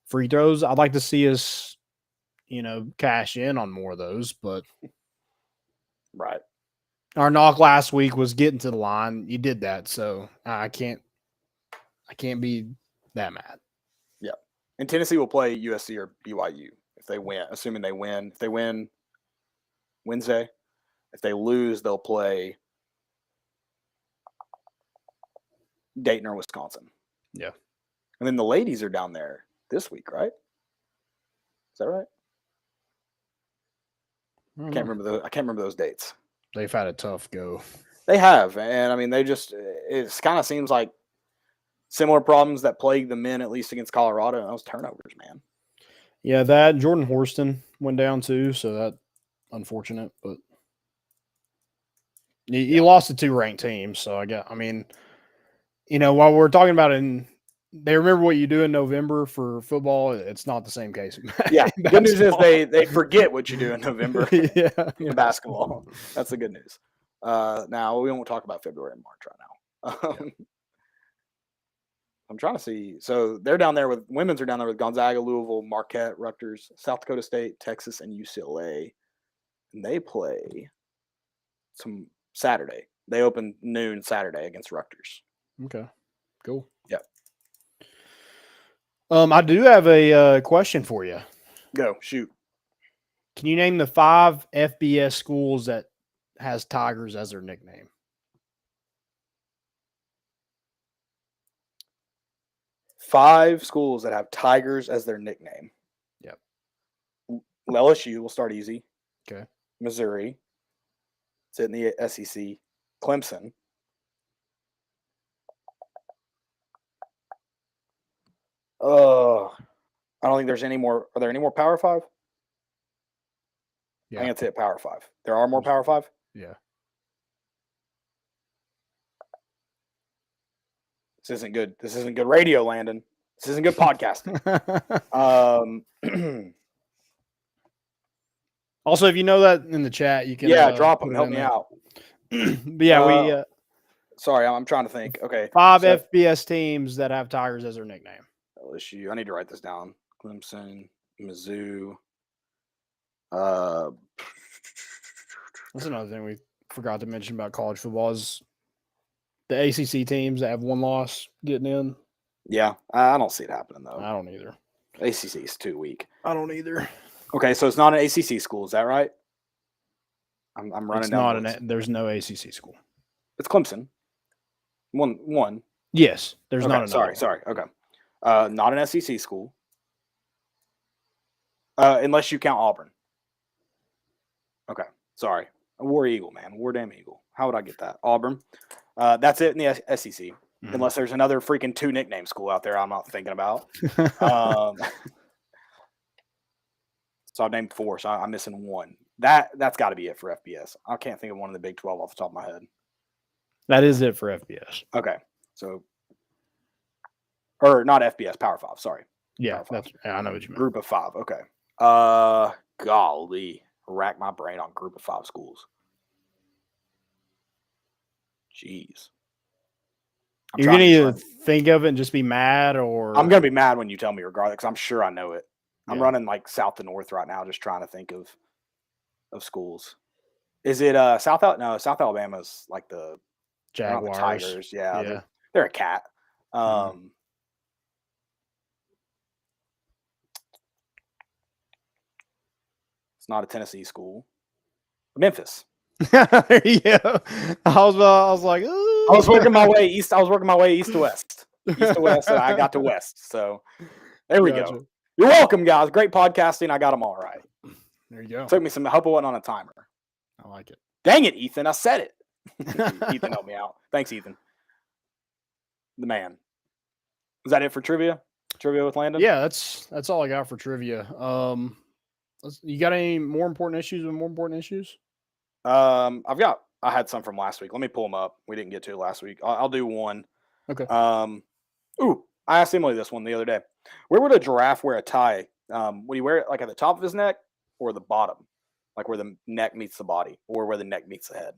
free throws. I'd like to see us, cash in on more of those, but right. Our knock last week was getting to the line. You did that, so I can't be that mad. Yeah. And Tennessee will play USC or BYU if they win, assuming they win. If they win Wednesday, if they lose, they'll play Dayton or Wisconsin. Yeah. And then the ladies are down there this week, right? Is that right? I can't remember those dates. They've had a tough go. They have, and I mean, it kind of seems like similar problems that plague the men, at least against Colorado, and those turnovers, man. Yeah, that Jordan Horston went down too, so that unfortunate, but you lost to 2 ranked teams, so while we're talking about it, they remember what you do in November for football. It's not the same case. Yeah, good news is they forget what you do in November. In basketball. That's the good news. Now we won't talk about February and March right now. I'm trying to see. So they're down there women's are down there with Gonzaga, Louisville, Marquette, Rutgers, South Dakota State, Texas, and UCLA. And they play some Saturday. They open noon Saturday against Rutgers. Okay, cool. Yep. I do have a question for you. Go, shoot. Can you name the 5 FBS schools that has Tigers as their nickname? Five schools that have Tigers as their nickname. Yep. LSU will start easy. Okay. Missouri. It's in the SEC. Clemson. I don't think there's any more. Are there any more Power 5? Yeah. I think it's it, Power 5. There are more Power 5? Yeah. This isn't good. This isn't good radio, Landon. This isn't good podcasting. Also, if you know that in the chat, you can drop them. Help me out. But yeah, sorry, I'm trying to think. Okay, 5 FBS teams that have Tigers as their nickname. LSU. I need to write this down. Clemson, Mizzou. That's another thing we forgot to mention about college football is the ACC teams that have 1 loss getting in. Yeah, I don't see it happening though. I don't either. ACC is too weak. I don't either. Okay, so it's not an ACC school, is that right? I'm running down. There's no ACC school. It's Clemson. One. Yes, there's okay, not another. Sorry. Okay, not an SEC school, unless you count Auburn. Okay, sorry. A War Eagle, man. War damn Eagle. How would I get that? Auburn. That's it in the SEC. Mm-hmm. Unless there's another freaking 2 nickname school out there I'm not thinking about. So I've named 4, so I'm missing 1. That's got to be it for FBS. I can't think of one in the Big 12 off the top of my head. That is it for FBS. Okay, so Or not FBS, Power 5, sorry. Yeah, I know what you mean. Group of 5, okay. Golly. Rack my brain on group of 5 schools. Jeez. You're going to either think of it and just be mad, or I'm going to be mad when you tell me regardless, because I'm sure I know it. Yeah. I'm running like south to north right now, just trying to think of schools. Is it South Alabama's like the Jaguars? The Tigers, yeah. They're a cat. It's not a Tennessee school. Memphis. There you go. I was like, ooh. I was working my way east. I was working my way east to west, and I got to west. So there we go. You're welcome, guys. Great podcasting. I got them all right. There you go. Took me some. I hope it wasn't on a timer. I like it. Dang it, Ethan! I said it. Ethan helped me out. Thanks, Ethan. The man. Is that it for trivia? Trivia with Landon? Yeah, that's all I got for trivia. You got any more important issues and more important issues? I had some from last week. Let me pull them up. We didn't get to it last week. I'll do one. Okay. I asked Emily this one the other day. Where would a giraffe wear a tie? Would he wear it like at the top of his neck or the bottom? Like where the neck meets the body, or where the neck meets the head?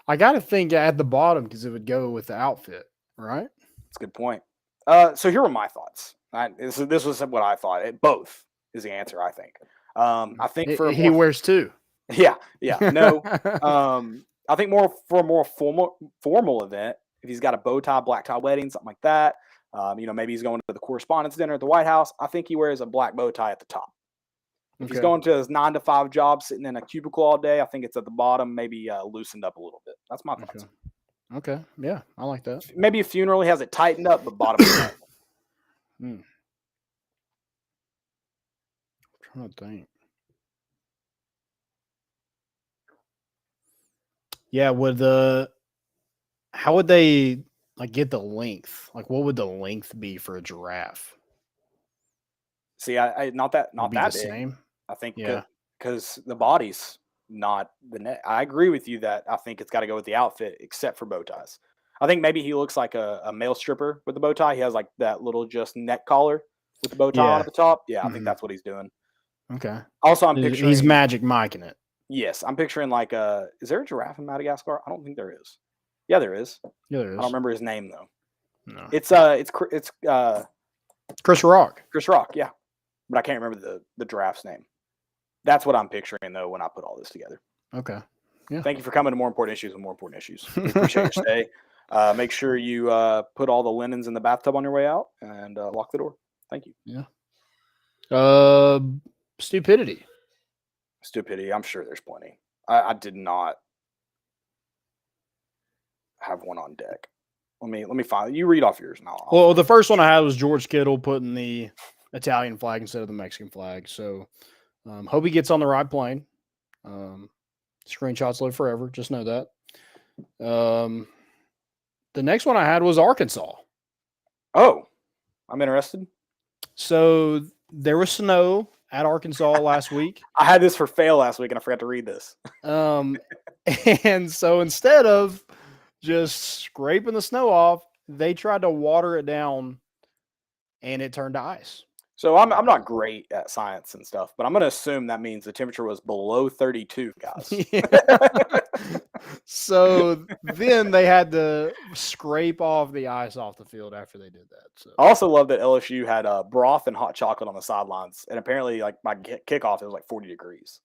I got to think at the bottom because it would go with the outfit, right? That's a good point. So here were my thoughts. This was what I thought. Both is the answer, I think. I think he wears two. Yeah. No. I think more for a more formal event. If he's got a bow tie, black tie wedding, something like that. Maybe he's going to the correspondence dinner at the White House. I think he wears a black bow tie at the top. If he's going to his 9-to-5 job, sitting in a cubicle all day, I think it's at the bottom, maybe loosened up a little bit. That's my thoughts. Okay. Yeah, I like that. Maybe a funeral, he has it tightened up, but bottom up. I'm trying to think. Yeah, how would they like get the length? Like, what would the length be for a giraffe? See, I not that big. Same. I think because the body's not the neck. I agree with you that I think it's got to go with the outfit, except for bow ties. I think maybe he looks like a male stripper with the bow tie. He has like that little just neck collar with the bow tie on at the top. Yeah, I think that's what he's doing. Okay. Also, I'm picturing he's Magic Mike in it. Yes, I'm picturing like is there a giraffe in Madagascar? I don't think there is. Yeah, there is. Yeah, there is. I don't remember his name though. No. It's Chris Rock. Chris Rock, yeah. But I can't remember the giraffe's name. That's what I'm picturing though when I put all this together. Okay. Yeah. Thank you for coming to More Important Issues and More Important Issues. We appreciate your stay. Make sure you put all the linens in the bathtub on your way out and lock the door. Thank you. Yeah. Stupidity. I'm sure there's plenty. I did not have one on deck. Let me find. You read off yours now. Well, the first one I had was George Kittle putting the Italian flag instead of the Mexican flag. So, hope he gets on the right plane. Screenshots live forever. Just know that. The next one I had was Arkansas. Oh, I'm interested. So there was snow at Arkansas last week. I had this for fail last week and I forgot to read this. And so instead of just scraping the snow off, they tried to water it down and it turned to ice. So I'm not great at science and stuff, but I'm going to assume that means the temperature was below 32, guys. So then they had to scrape off the ice off the field after they did that. So I also love that LSU had broth and hot chocolate on the sidelines, and apparently, like by kickoff, it was like 40 degrees.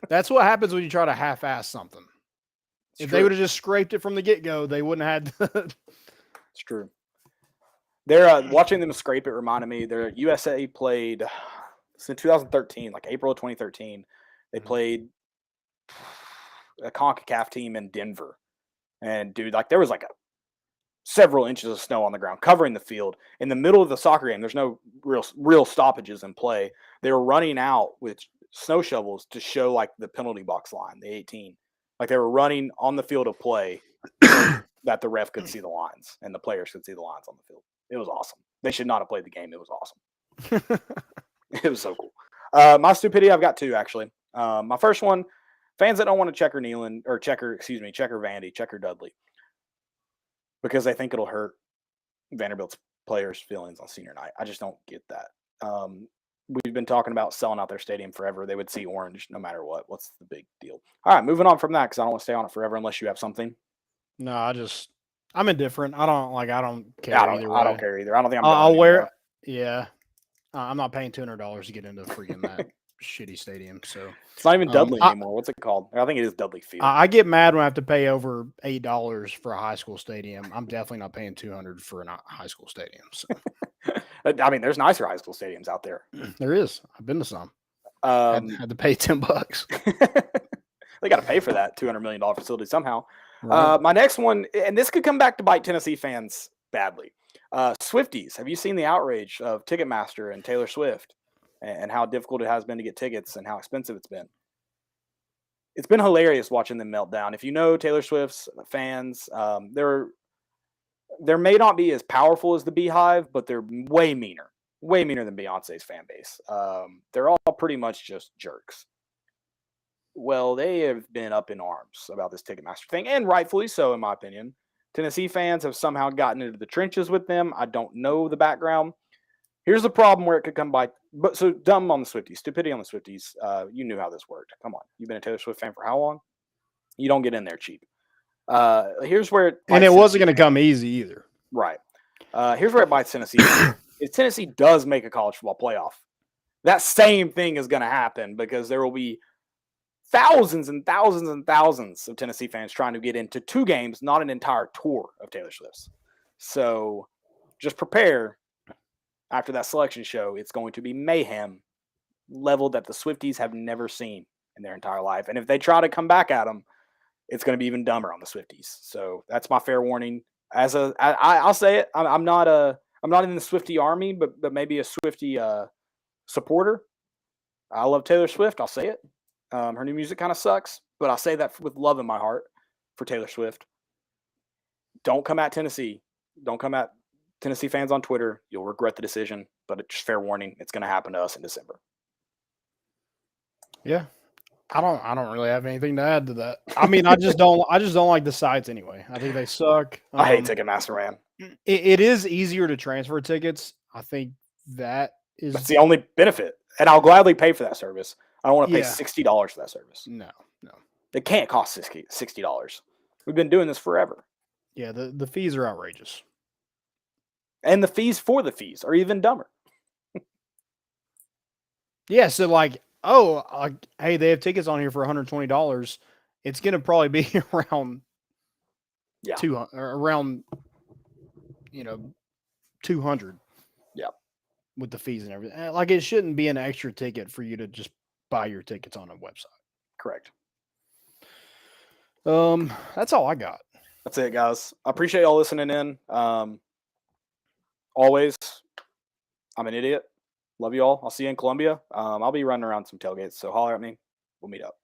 That's what happens when you try to half-ass something. If they would have just scraped it from the get-go, they wouldn't have had. It's true. They're watching them scrape it reminded me. Their USA played since 2013, like April of 2013. They played a CONCACAF team in Denver, and dude, like there was like several inches of snow on the ground covering the field in the middle of the soccer game. There's no real stoppages in play. They were running out with snow shovels to show like the penalty box line, the 18. Like they were running on the field of play so that the ref could see the lines and the players could see the lines on the field. It was awesome. They should not have played the game. It was awesome. It was so cool. My stupidity, I've got two actually. My first one, fans that don't want to checker Vandy, checker Dudley. because they think it'll hurt Vanderbilt's players' feelings on senior night. I just don't get that. We've been talking about selling out their stadium forever. They would see orange no matter what. What's the big deal? All right, moving on from that because I don't want to stay on it forever unless you have something. No, I'm indifferent. I don't care either way. I don't care either. I don't think I'll wear it. Yeah. I'm not paying $200 to get into freaking that shitty stadium. So it's not even Dudley anymore. What's it called? I think it is Dudley Field. I get mad when I have to pay over $8 for a high school stadium. I'm definitely not paying $200 for a high school stadium. So. I mean, there's nicer high school stadiums out there. There is. I've been to some. Had to pay $10. They got to pay for that $200 million facility somehow. Right. My next one, and this could come back to bite Tennessee fans badly. Swifties, have you seen the outrage of Ticketmaster and Taylor Swift and how difficult it has been to get tickets and how expensive it's been? It's been hilarious watching them melt down. If you know Taylor Swift's fans, they're may not be as powerful as the Beehive, but they're way meaner than Beyonce's fan base. They're all pretty much just jerks. Well, they have been up in arms about this Ticketmaster thing, and rightfully so, in my opinion. Tennessee fans have somehow gotten into the trenches with them. I don't know the background. Here's the problem where it could come by. But so dumb on the Swifties, stupidity on the Swifties. You knew how this worked. Come on, you've been a Taylor Swift fan for how long? You don't get in there cheap. Here's where it wasn't going to come easy either. Right. Here's where it bites Tennessee. If Tennessee does make a college football playoff, that same thing is going to happen because there will be thousands and thousands and thousands of Tennessee fans trying to get into 2 games, not an entire tour of Taylor Swift's. So just prepare. After that selection show, it's going to be mayhem level that the Swifties have never seen in their entire life. And if they try to come back at them, it's going to be even dumber on the Swifties. So that's my fair warning. I'll say it. I'm not in the Swiftie army, but maybe a Swiftie supporter. I love Taylor Swift. I'll say it. Her new music kind of sucks, but I'll say that with love in my heart for Taylor Swift. Don't come at Tennessee. Don't come at Tennessee fans on Twitter. You'll regret the decision, but it's fair warning. It's going to happen to us in December. Yeah. I don't really have anything to add to that. I mean, I just don't like the sites anyway. I think they suck. I hate Ticketmaster, man. It is easier to transfer tickets. I think that's the only benefit. And I'll gladly pay for that service. I don't want to pay $60 for that service. No. It can't cost $60. We've been doing this forever. Yeah, the fees are outrageous. And the fees for the fees are even dumber. Yeah, so hey, they have tickets on here for $120. It's going to probably be around 200. Yeah. With the fees and everything. Like, it shouldn't be an extra ticket for you to just buy your tickets on a website. Correct. That's all I got. That's it, guys. I appreciate y'all listening in. Always, I'm an idiot. Love you all. I'll see you in Columbia. I'll be running around some tailgates, so holler at me. We'll meet up.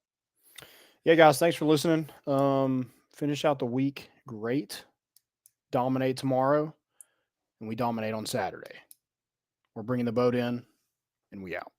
Yeah, guys, thanks for listening. Finish out the week great. Dominate tomorrow, and we dominate on Saturday. We're bringing the boat in, and we out.